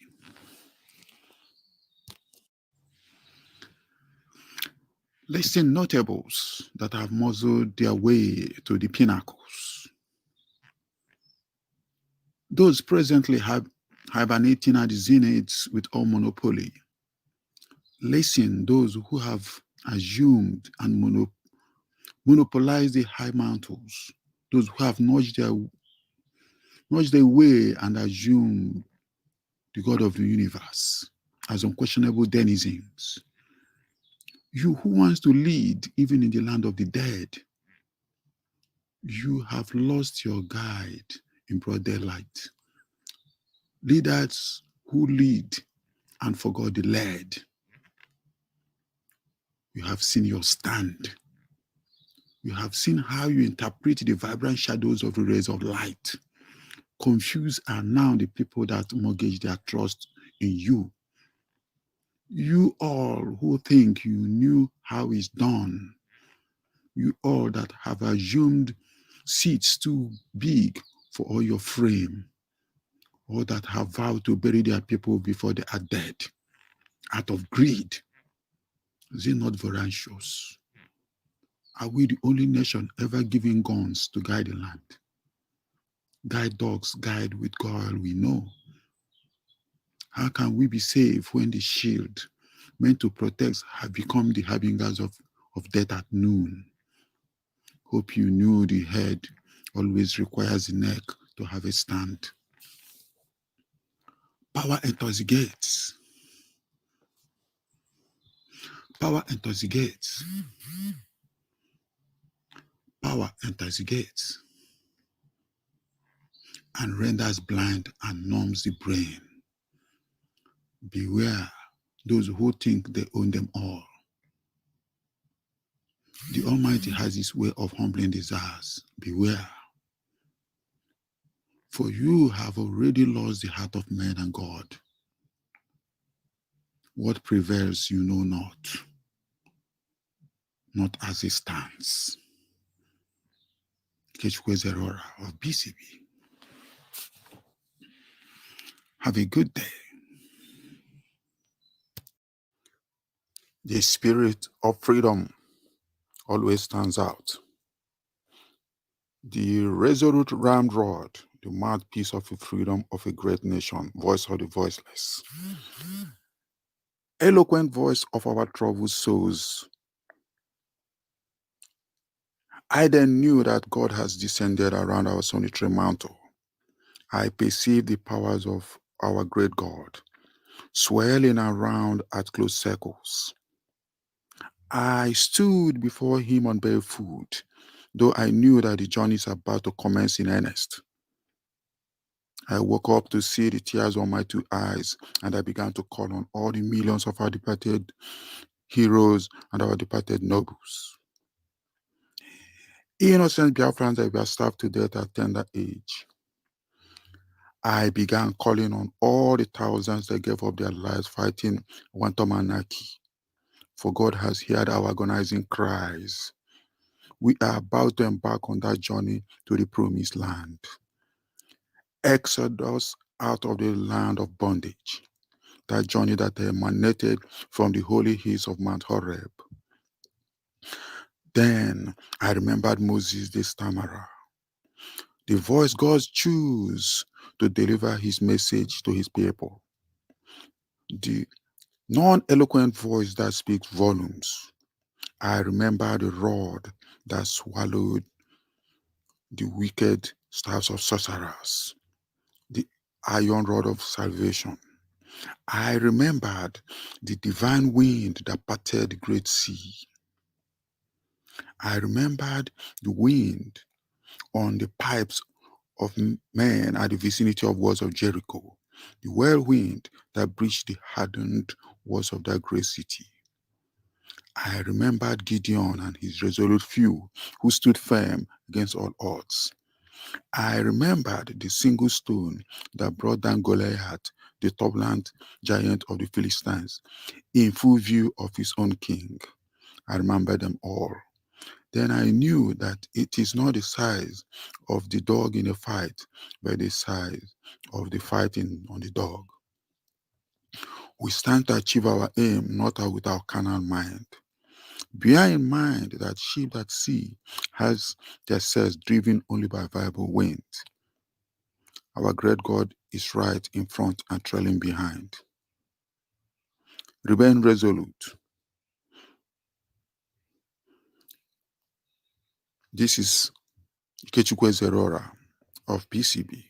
Listing notables that have muzzled their way to the pinnacles. Those presently hibernating at the zeniths with all monopoly. Listen, those who have assumed and monopolized the high mantles. Those who have nudged their way and assumed the God of the universe as unquestionable denizens. You who wants to lead even in the land of the dead, you have lost your guide in broad daylight. Leaders who lead and forgot the led. You have seen your stand. You have seen how you interpret the vibrant shadows of the rays of light. Confused are now the people that mortgage their trust in you. You all who think you knew how it's done. You all that have assumed seats too big for all your frame. All that have vowed to bury their people before they are dead. Out of greed. Is it not voracious? Are we the only nation ever giving guns to guide the land? Guide dogs guide with guile we know. How can we be safe when the shield meant to protect have become the harbingers of death at noon? Hope you knew the head always requires the neck to have a stand. Power enters the gates. Power enters the gates. Power enters the gates and renders blind and numbs the brain. Beware those who think they own them all. The Almighty has his way of humbling desires. Beware. For you have already lost the heart of man and God. What prevails you know not as it stands. Ikechukwu Zerora of BCB. Have a good day. The spirit of freedom always stands out. The resolute ramrod, the mouthpiece of the freedom of a great nation, voice of the voiceless. Eloquent voice of our troubled souls. I then knew that God has descended around our solitary mantle. I perceived the powers of our great God, swirling around at close circles. I stood before him on barefoot, though I knew that the journey is about to commence in earnest. I woke up to see the tears on my two eyes, and I began to call on all the millions of our departed heroes and our departed nobles. Innocent Biafrans that were starved to death at tender age. I began calling on all the thousands that gave up their lives fighting Wantomanaki. For God has heard our agonizing cries. We are about to embark on that journey to the promised land. Exodus out of the land of bondage. That journey that emanated from the holy hills of Mount Horeb. Then I remembered Moses the stammerer. The voice God chose to deliver his message to his people. The non-eloquent voice that speaks volumes. I remember the rod that swallowed the wicked staffs of sorcerers, the iron rod of salvation. I remembered the divine wind that parted the great sea. I remembered the wind on the pipes of men at the vicinity of walls of Jericho, the whirlwind that breached the hardened walls of that great city. I remembered Gideon and his resolute few who stood firm against all odds. I remembered the single stone that brought down Goliath, the topland giant of the Philistines, in full view of his own king. I remembered them all. Then I knew that it is not the size of the dog in a fight, but the size of the fighting on the dog. We stand to achieve our aim not with our carnal mind. Bear in mind that ship at sea has their sails driven only by viable wind. Our great God is right in front and trailing behind. Remain resolute. This is Ikechukwu Zerora of PCB.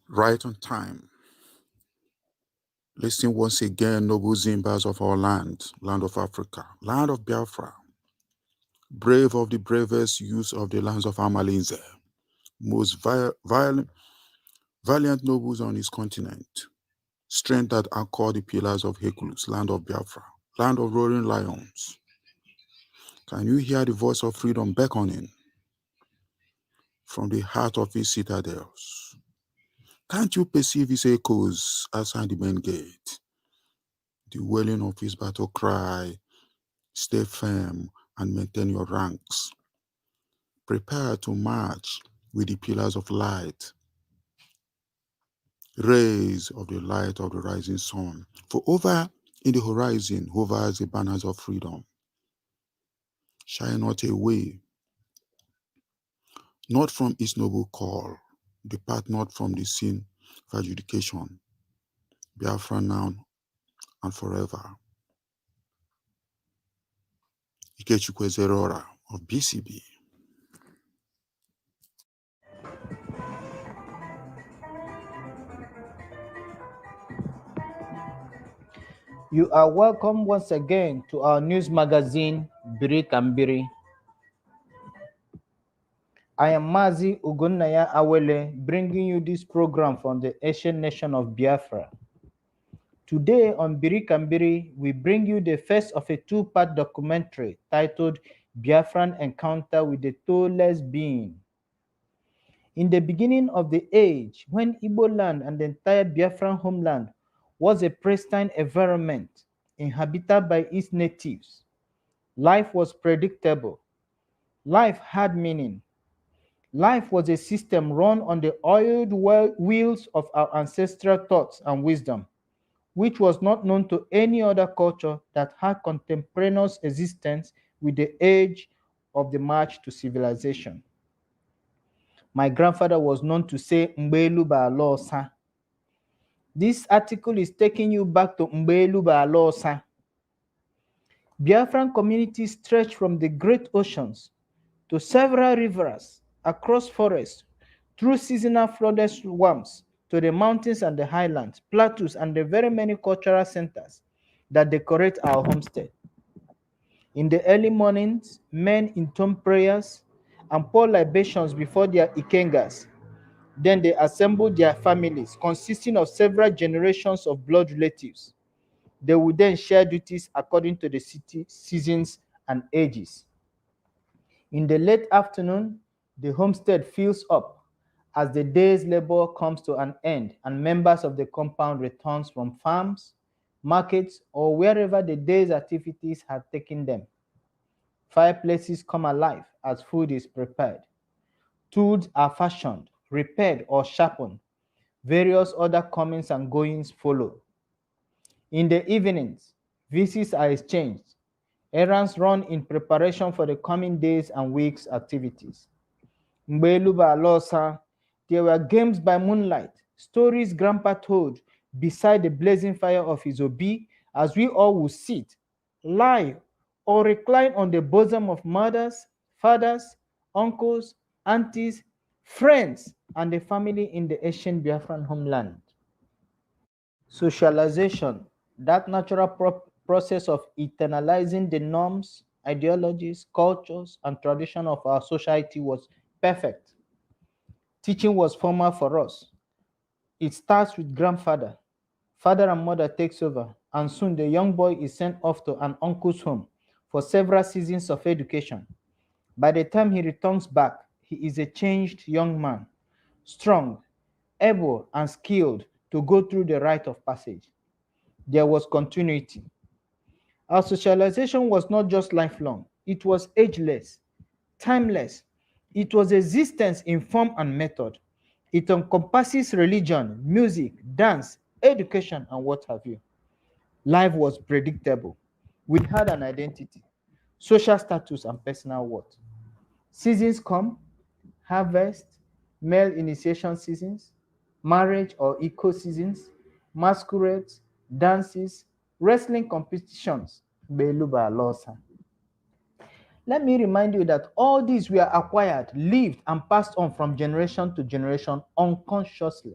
Right on time. Listen once again, noble Zimbas of our land, land of Africa, land of Biafra, brave of the bravest youths of the lands of Amalinze, most valiant nobles on his continent, strength that anchor the pillars of Hercules, land of Biafra, land of roaring lions. Can you hear the voice of freedom beckoning from the heart of his citadels? Can't you perceive his echoes outside the main gate? The wailing of his battle cry, stay firm and maintain your ranks. Prepare to march with the pillars of light, rays of the light of the rising sun. For over in the horizon hovers the banners of freedom. Shy not away, not from its noble call. Depart not from the scene of adjudication. Biafra now and forever. Ikechukwu Zerora of BCB. You are welcome once again to our news magazine, Biri Kambiri. I am Mazi Ugunnaya Awele, bringing you this program from the Asian nation of Biafra. Today on Biri Kambiri, we bring you the first of a two-part documentary titled Biafran Encounter with the Toeless Being. In the beginning of the age, when Igbo land and the entire Biafran homeland was a pristine environment inhabited by its natives, life was predictable. Life had meaning. Life was a system run on the oiled wheels of our ancestral thoughts and wisdom, which was not known to any other culture that had contemporaneous existence with the age of the march to civilization. My grandfather was known to say Mbelu Ba'alosa. This article is taking you back to Mbelu Ba'alosa. Biafran communities stretch from the great oceans to several rivers, across forests, through seasonal flooded swamps, to the mountains and the highlands, plateaus, and the very many cultural centers that decorate our homestead. In the early mornings, men intone prayers and pour libations before their ikengas. Then they assemble their families, consisting of several generations of blood relatives. They would then share duties according to the seasons and ages. In the late afternoon, the homestead fills up as the day's labor comes to an end and members of the compound returns from farms, markets, or wherever the day's activities had taken them. Fireplaces come alive as food is prepared. Tools are fashioned, repaired, or sharpened. Various other comings and goings follow. In the evenings, visits are exchanged. Errands run in preparation for the coming days and weeks' activities. Mbeluba Alosa, there were games by moonlight, stories Grandpa told beside the blazing fire of his obi as we all would sit, lie, or recline on the bosom of mothers, fathers, uncles, aunties, friends, and the family in the ancient Biafran homeland. Socialization, that natural process of internalizing the norms, ideologies, cultures, and tradition of our society was perfect. Teaching was formal for us. It starts with grandfather. Father and mother takes over, and soon the young boy is sent off to an uncle's home for several seasons of education. By the time he returns back, he is a changed young man, strong, able, and skilled to go through the rite of passage. There was continuity. Our socialization was not just lifelong, it was ageless, timeless. It was existence in form and method. It encompasses religion, music, dance, education, and what have you. Life was predictable. We had an identity, social status, and personal worth. Seasons come, harvest, male initiation seasons, marriage or eco seasons, masquerades, dances, wrestling competitions. Beluba Losa. Let me remind you that all these were acquired, lived, and passed on from generation to generation unconsciously.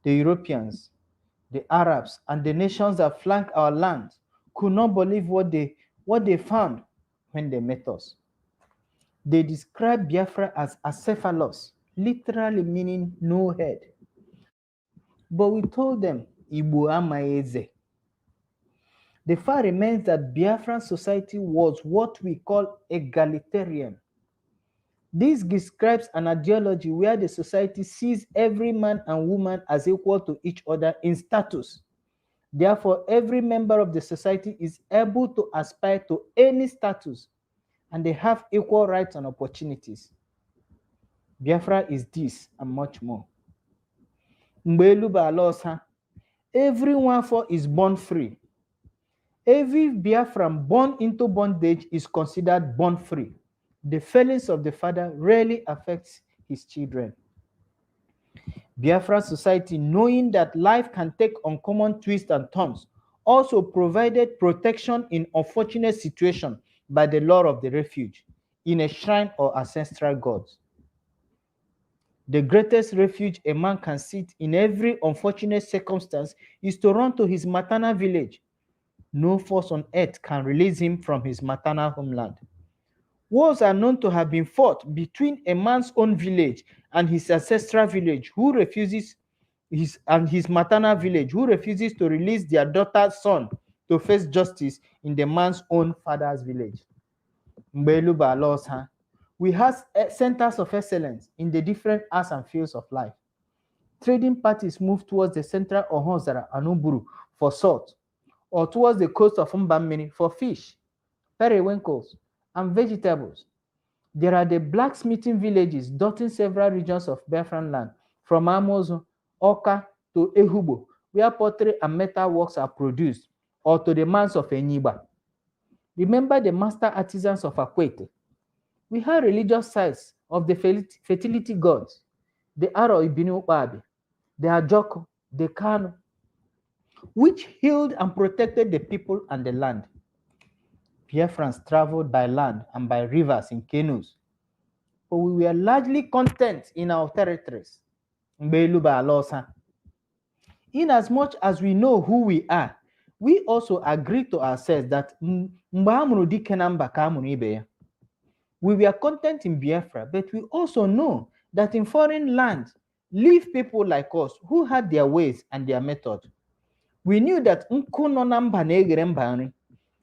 The Europeans, the Arabs, and the nations that flank our land could not believe what they found when they met us. They described Biafra as acephalous, literally meaning no head. But we told them, Igbo amaeze. The fact remains that Biafran society was what we call egalitarian. This describes an ideology where the society sees every man and woman as equal to each other in status. Therefore, every member of the society is able to aspire to any status and they have equal rights and opportunities. Biafra is this and much more. Mgbelu Balosa, everyone for is born free. Every Biafran born into bondage is considered born free. The failings of the father rarely affects his children. Biafran society, knowing that life can take uncommon twists and turns, also provided protection in unfortunate situations by the law of the refuge in a shrine or ancestral gods. The greatest refuge a man can seek in every unfortunate circumstance is to run to his maternal village. No force on earth can release him from his maternal homeland. Wars are known to have been fought between a man's own village and his ancestral village his maternal village who refuses to release their daughter's son to face justice in the man's own father's village. Mbeluba laws, huh? We have centers of excellence in the different arts and fields of life. Trading parties move towards the central Ohozara and Uburu for salt, or towards the coast of Mbamini for fish, periwinkles, and vegetables. There are the blacksmithing villages dotting several regions of Biafran land, from Amozo, Oka to Ehubo, where pottery and metal works are produced, or to the mines of Eniba. Remember the master artisans of Akwete. We have religious sites of the fertility gods, the Aro Ibinu Upabi, the Ajoko, the Kano, which healed and protected the people and the land. Biafrans traveled by land and by rivers in canoes, but we were largely content in our territories. Inasmuch as we know who we are, we also agree to ourselves that we were content in Biafra, but we also know that in foreign lands live people like us who had their ways and their method. We knew that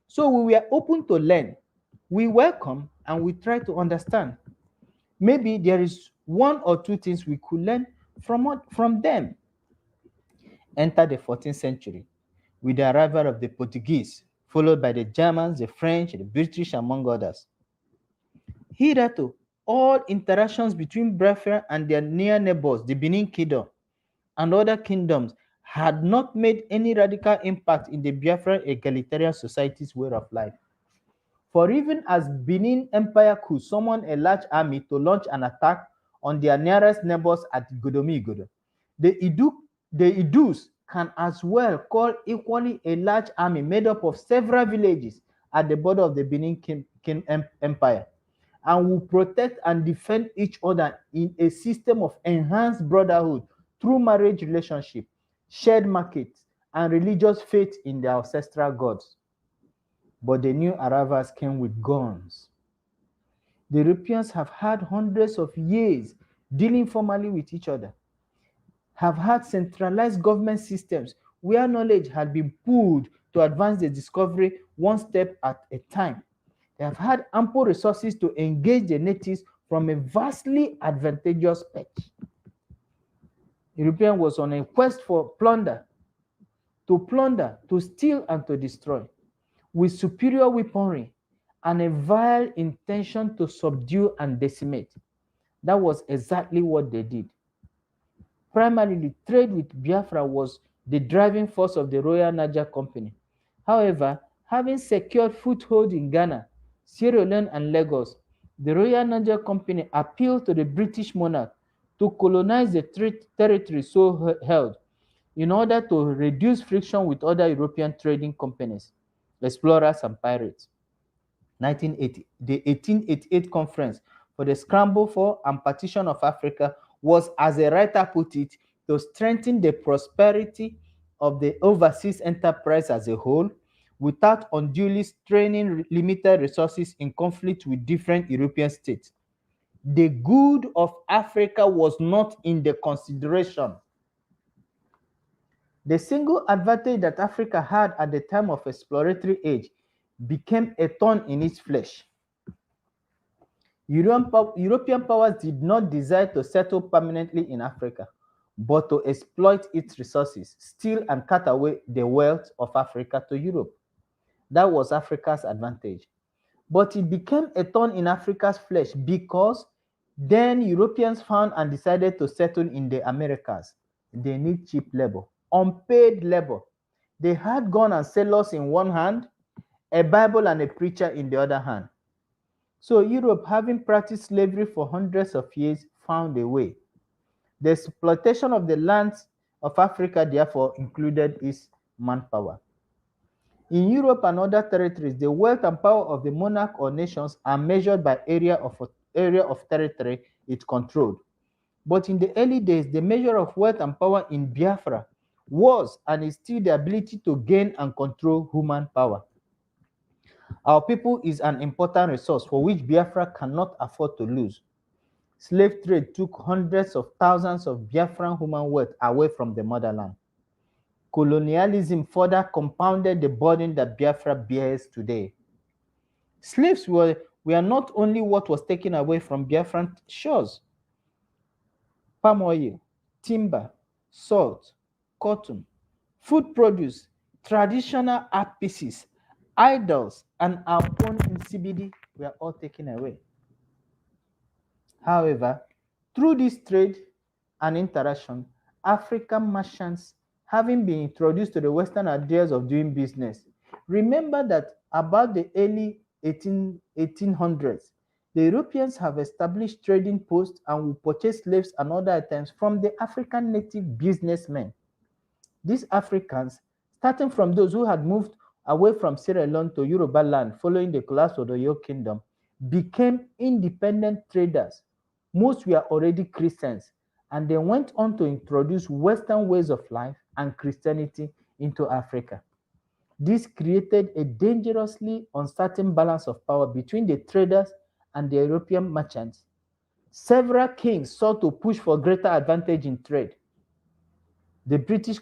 so we were open to learn. We welcome and we try to understand. Maybe there is one or two things we could learn from them. Enter the 14th century with the arrival of the Portuguese, followed by the Germans, the French, the British, among others. Hitherto, all interactions between Biafra and their near neighbors, the Benin Kingdom, and other kingdoms, had not made any radical impact in the Biafran egalitarian society's way of life. For even as Benin Empire could summon a large army to launch an attack on their nearest neighbors at Godomigodo, the Idus can as well call equally a large army made up of several villages at the border of the Benin Empire, and will protect and defend each other in a system of enhanced brotherhood through marriage relationship, shared markets, and religious faith in their ancestral gods. But the new arrivals came with guns. The Europeans have had hundreds of years dealing formally with each other. have had centralized government systems where knowledge had been pooled to advance the discovery one step at a time. They have had ample resources to engage the natives from a vastly advantageous perch. European was on a quest for plunder, to steal, and to destroy, with superior weaponry and a vile intention to subdue and decimate. That was exactly what they did. Primarily, trade with Biafra was the driving force of the Royal Niger Company. However, having secured foothold in Ghana, Sierra Leone, and Lagos, the Royal Niger Company appealed to the British monarch to colonize the territory so held in order to reduce friction with other European trading companies, explorers, and pirates. 1980, the 1888 conference for the scramble for and partition of Africa was, as a writer put it, to strengthen the prosperity of the overseas enterprise as a whole without unduly straining limited resources in conflict with different European states. The good of Africa was not in the consideration. The single advantage that Africa had at the time of exploratory age became a thorn in its flesh. European powers did not desire to settle permanently in Africa, but to exploit its resources, steal and cut away the wealth of Africa to Europe. That was Africa's advantage. But it became a thorn in Africa's flesh because then Europeans found and decided to settle in the Americas. They need cheap labor, unpaid labor. They had gun and sailors in one hand, a Bible and a preacher in the other hand. So Europe, having practiced slavery for hundreds of years, found a way. The exploitation of the lands of Africa therefore included its manpower. In Europe and other territories, the wealth and power of the monarch or nations are measured by area of territory it controlled. But in the early days, the measure of wealth and power in Biafra was and is still the ability to gain and control human power. Our people is an important resource for which Biafra cannot afford to lose. Slave trade took hundreds of thousands of Biafran human wealth away from the motherland. Colonialism further compounded the burden that Biafra bears today. Slaves were not only what was taken away from Biafran shores. Palm oil, timber, salt, cotton, food produce, traditional art pieces, idols, and our own CBD were all taken away. However, through this trade and interaction, African merchants, having been introduced to the Western ideas of doing business, remember that about the early 1800s, the Europeans have established trading posts and will purchase slaves and other items from the African native businessmen. These Africans, starting from those who had moved away from Sierra Leone to Yoruba land following the collapse of the Oyo Kingdom, became independent traders. Most were already Christians, and they went on to introduce Western ways of life and Christianity into Africa. This created a dangerously uncertain balance of power between the traders and the European merchants. Several kings sought to push for greater advantage in trade. The British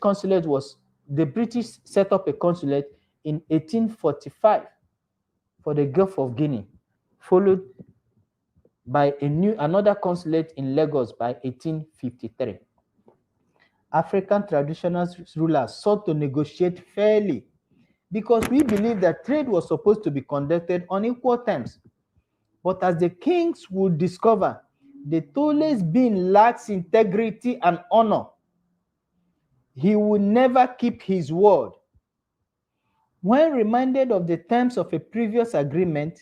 set up a consulate in 1845 for the Gulf of Guinea, followed by another consulate in Lagos by 1853. African traditional rulers sought to negotiate fairly because we believe that trade was supposed to be conducted on equal terms. But as the kings would discover, the Tole's being lacks integrity and honor. He would never keep his word. When reminded of the terms of a previous agreement,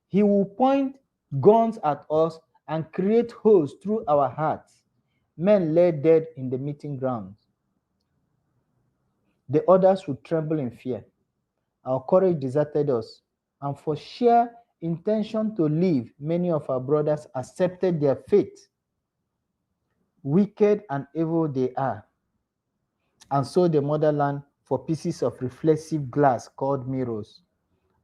he will point guns at us and create holes through our hearts. Men lay dead in the meeting grounds. The others would tremble in fear. Our courage deserted us, and for sheer intention to live, many of our brothers accepted their fate. Wicked and evil they are, and sold the motherland for pieces of reflexive glass called mirrors.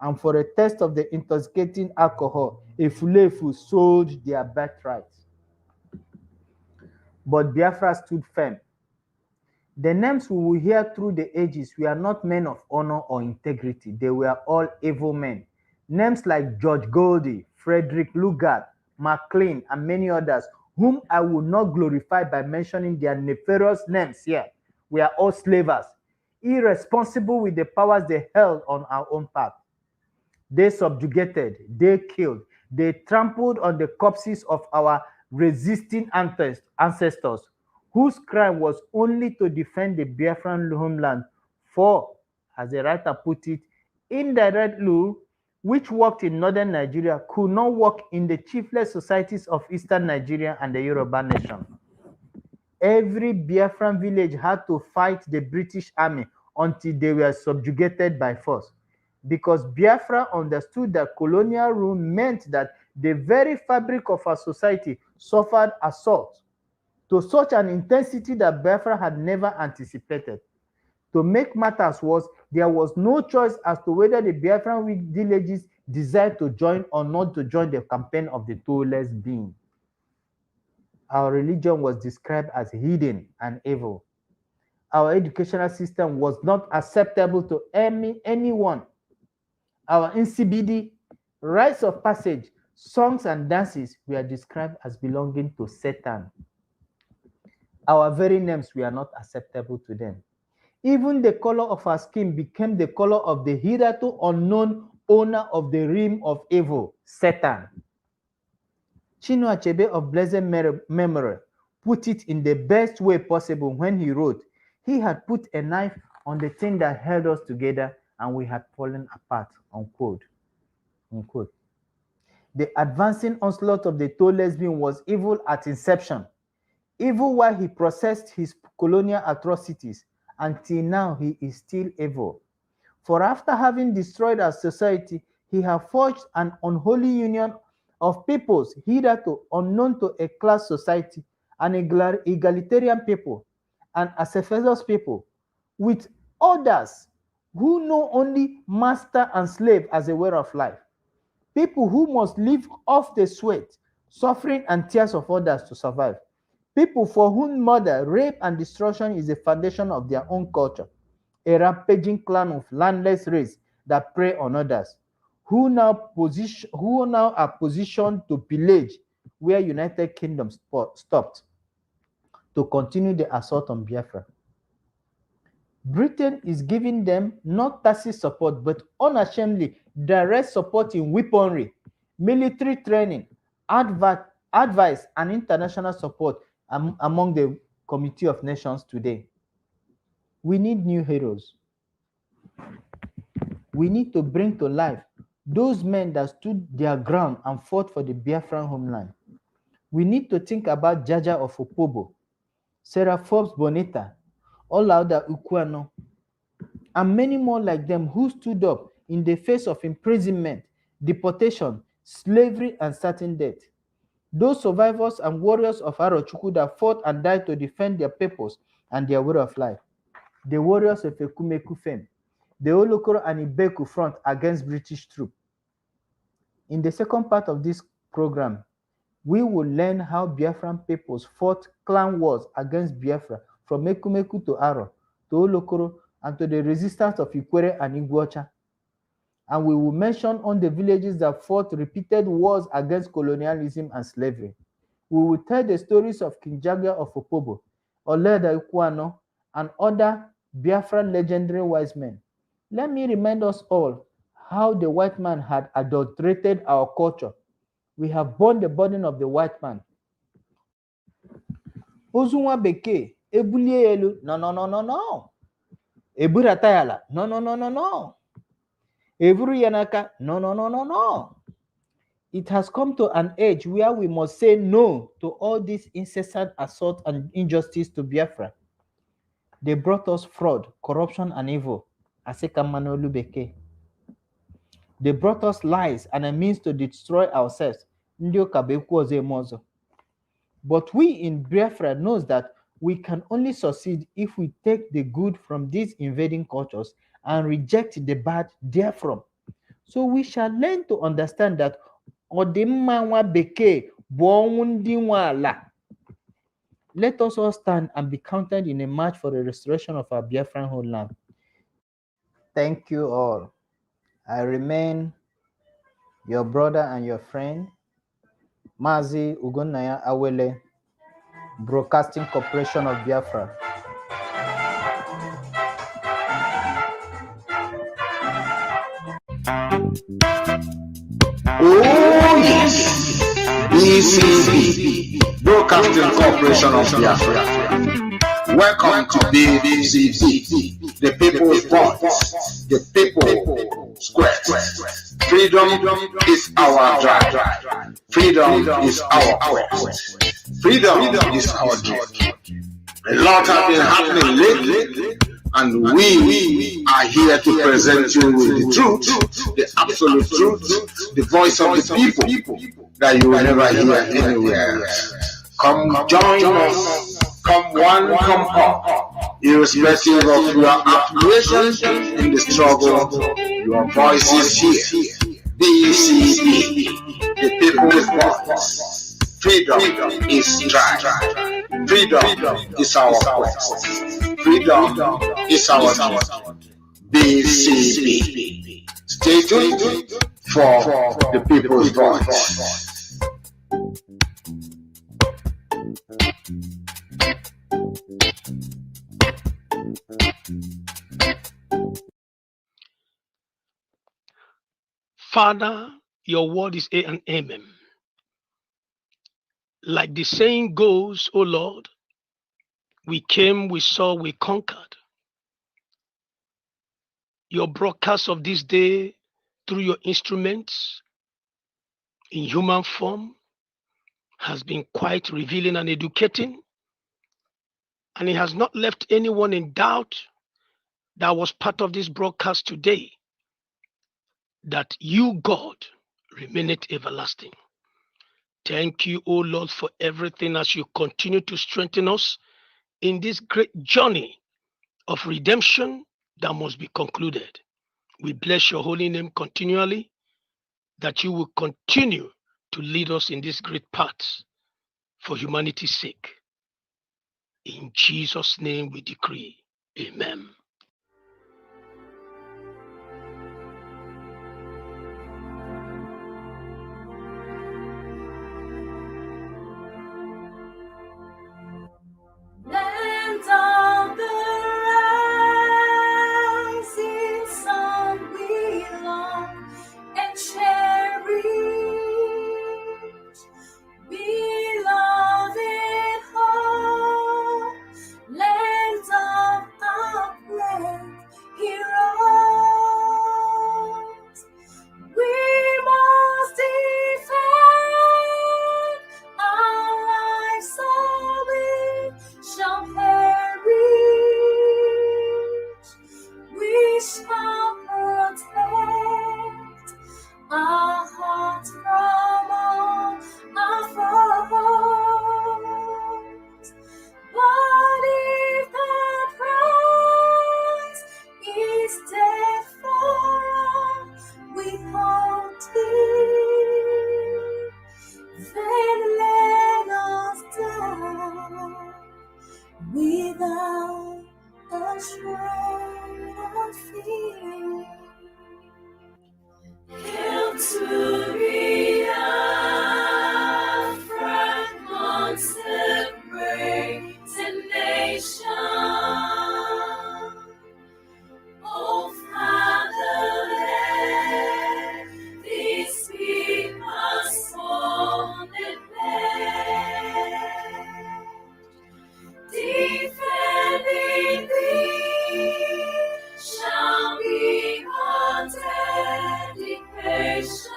And for a taste of the intoxicating alcohol, Efulefu sold their birthright. But Biafra stood firm The names we will hear through the ages were not men of honor or integrity. They were all evil men. Names like George Goldie, Frederick Lugard, MacLean, and many others, whom I will not glorify by mentioning their nefarious names here, were all slavers, irresponsible with the powers they held on our own path. They subjugated, they killed, they trampled on the corpses of our resisting ancestors, whose crime was only to defend the Biafran homeland. For, as the writer put it, indirect law, which worked in northern Nigeria, could not work in the chiefless societies of eastern Nigeria and the Yoruba nation. Every Biafran village had to fight the British army until they were subjugated by force, because Biafra understood that colonial rule meant that the very fabric of our society suffered assault to such an intensity that Biafra had never anticipated. To make matters worse, there was no choice as to whether the Biafran villages desired to join or not to join the campaign of the toeless being. Our religion was described as hidden and evil. Our educational system was not acceptable to anyone. Our NCBD, rites of passage, songs and dances were described as belonging to Satan. Our very names were not acceptable to them. Even the color of our skin became the color of the hitherto unknown owner of the realm of evil, Satan. Chinua Achebe of blessed memory put it in the best way possible when he wrote, "He had put a knife on the thing that held us together and we had fallen apart," unquote. Unquote. The advancing onslaught of the toe lesbian was evil at inception, evil while he processed his colonial atrocities. Until now, he is still evil. For after having destroyed our society, he has forged an unholy union of peoples hitherto unknown to a class society, an egalitarian people, an acephalous people, with others who know only master and slave as a way of life. People who must live off the sweat, suffering, and tears of others to survive. People for whom murder, rape, and destruction is the foundation of their own culture. A rampaging clan of landless race that prey on others, who now are positioned to pillage where United Kingdom stopped, to continue the assault on Biafra. Britain is giving them not tacit support, but unashamedly direct support in weaponry, military training, advice, and international support among the Committee of Nations today. We need new heroes. We need to bring to life those men that stood their ground and fought for the Biafran homeland. We need to think about Jaja of Opobo, Sarah Forbes Bonita, Olauda Ukwano, and many more like them who stood up in the face of imprisonment, deportation, slavery, and certain death. Those survivors and warriors of Arochukwu that fought and died to defend their purpose and their way of life. The warriors of Ekumeku fame, the Olokoro and Ibeku front against British troops. In the second part of this program, we will learn how Biafran peoples fought clan wars against Biafra from Ekumeku to Aro, to Olokoro, and to the resistance of Ikwere and Iguacha. And we will mention on the villages that fought repeated wars against colonialism and slavery. We will tell the stories of King Jaga of Opobo, Oleda Ukwano, and other Biafran legendary wise men. Let me remind us all how the white man had adulterated our culture. We have borne the burden of the white man. Ozunwa Beke, Ebulie Elu, no. Eburatayala, no. Evuru Yanaka, no. It has come to an age where we must say no to all this incessant assault and injustice to Biafra. They brought us fraud, corruption, and evil. Aseka Manolu Beke. They brought us lies and a means to destroy ourselves. But we in Biafra knows that we can only succeed if we take the good from these invading cultures and reject the bad therefrom. So we shall learn to understand that Odimma nwa Bekee bụ ọnwụ ndị nwe ala. Let us all stand and be counted in a march for the restoration of our Biafran homeland. Thank you all. I remain your brother and your friend, Mazi Ugonaya Awele, Broadcasting Corporation of Biafra. Oh yes, BCB, Broadcasting Corporation of Biafra. Welcome to BCB, the people's voice, the people's quest. Freedom is our drive. Freedom is our quest. Freedom is our dream. A lot has been happening lately, and we are here to present you with the truth, the absolute truth, the voice of the people that you will never hear anywhere. Come join us. Come one, come all. Irrespective of your affiliation in the struggle, your voice is here. BCB, the people's voice. Freedom is strive. Freedom is our quest. Freedom is our dream. BCB. Stay tuned for the people's voice. Father, your word is A and Amen. Like the saying goes, O Lord, we came, we saw, we conquered. Your broadcast of this day through your instruments in human form has been quite revealing and educating, and it has not left anyone in doubt that was part of this broadcast today that you, God, remaineth everlasting. Thank you, O Lord, for everything as you continue to strengthen us in this great journey of redemption that must be concluded. We bless your holy name continually, that you will continue to lead us in this great path for humanity's sake. In Jesus' name we decree. Amen. Land of the rising sun, we long and cherish, beloved home, land of our great heroes. We must defend our lives, so we shall perish. We shall protect our hearts from all our foes. But if the price is death for us, withholding, then let us die without a shred of fear. Hail to Biafra, consecrated nation. Oh, Fatherland, this people's sworn land, defending thee shall be our dedication.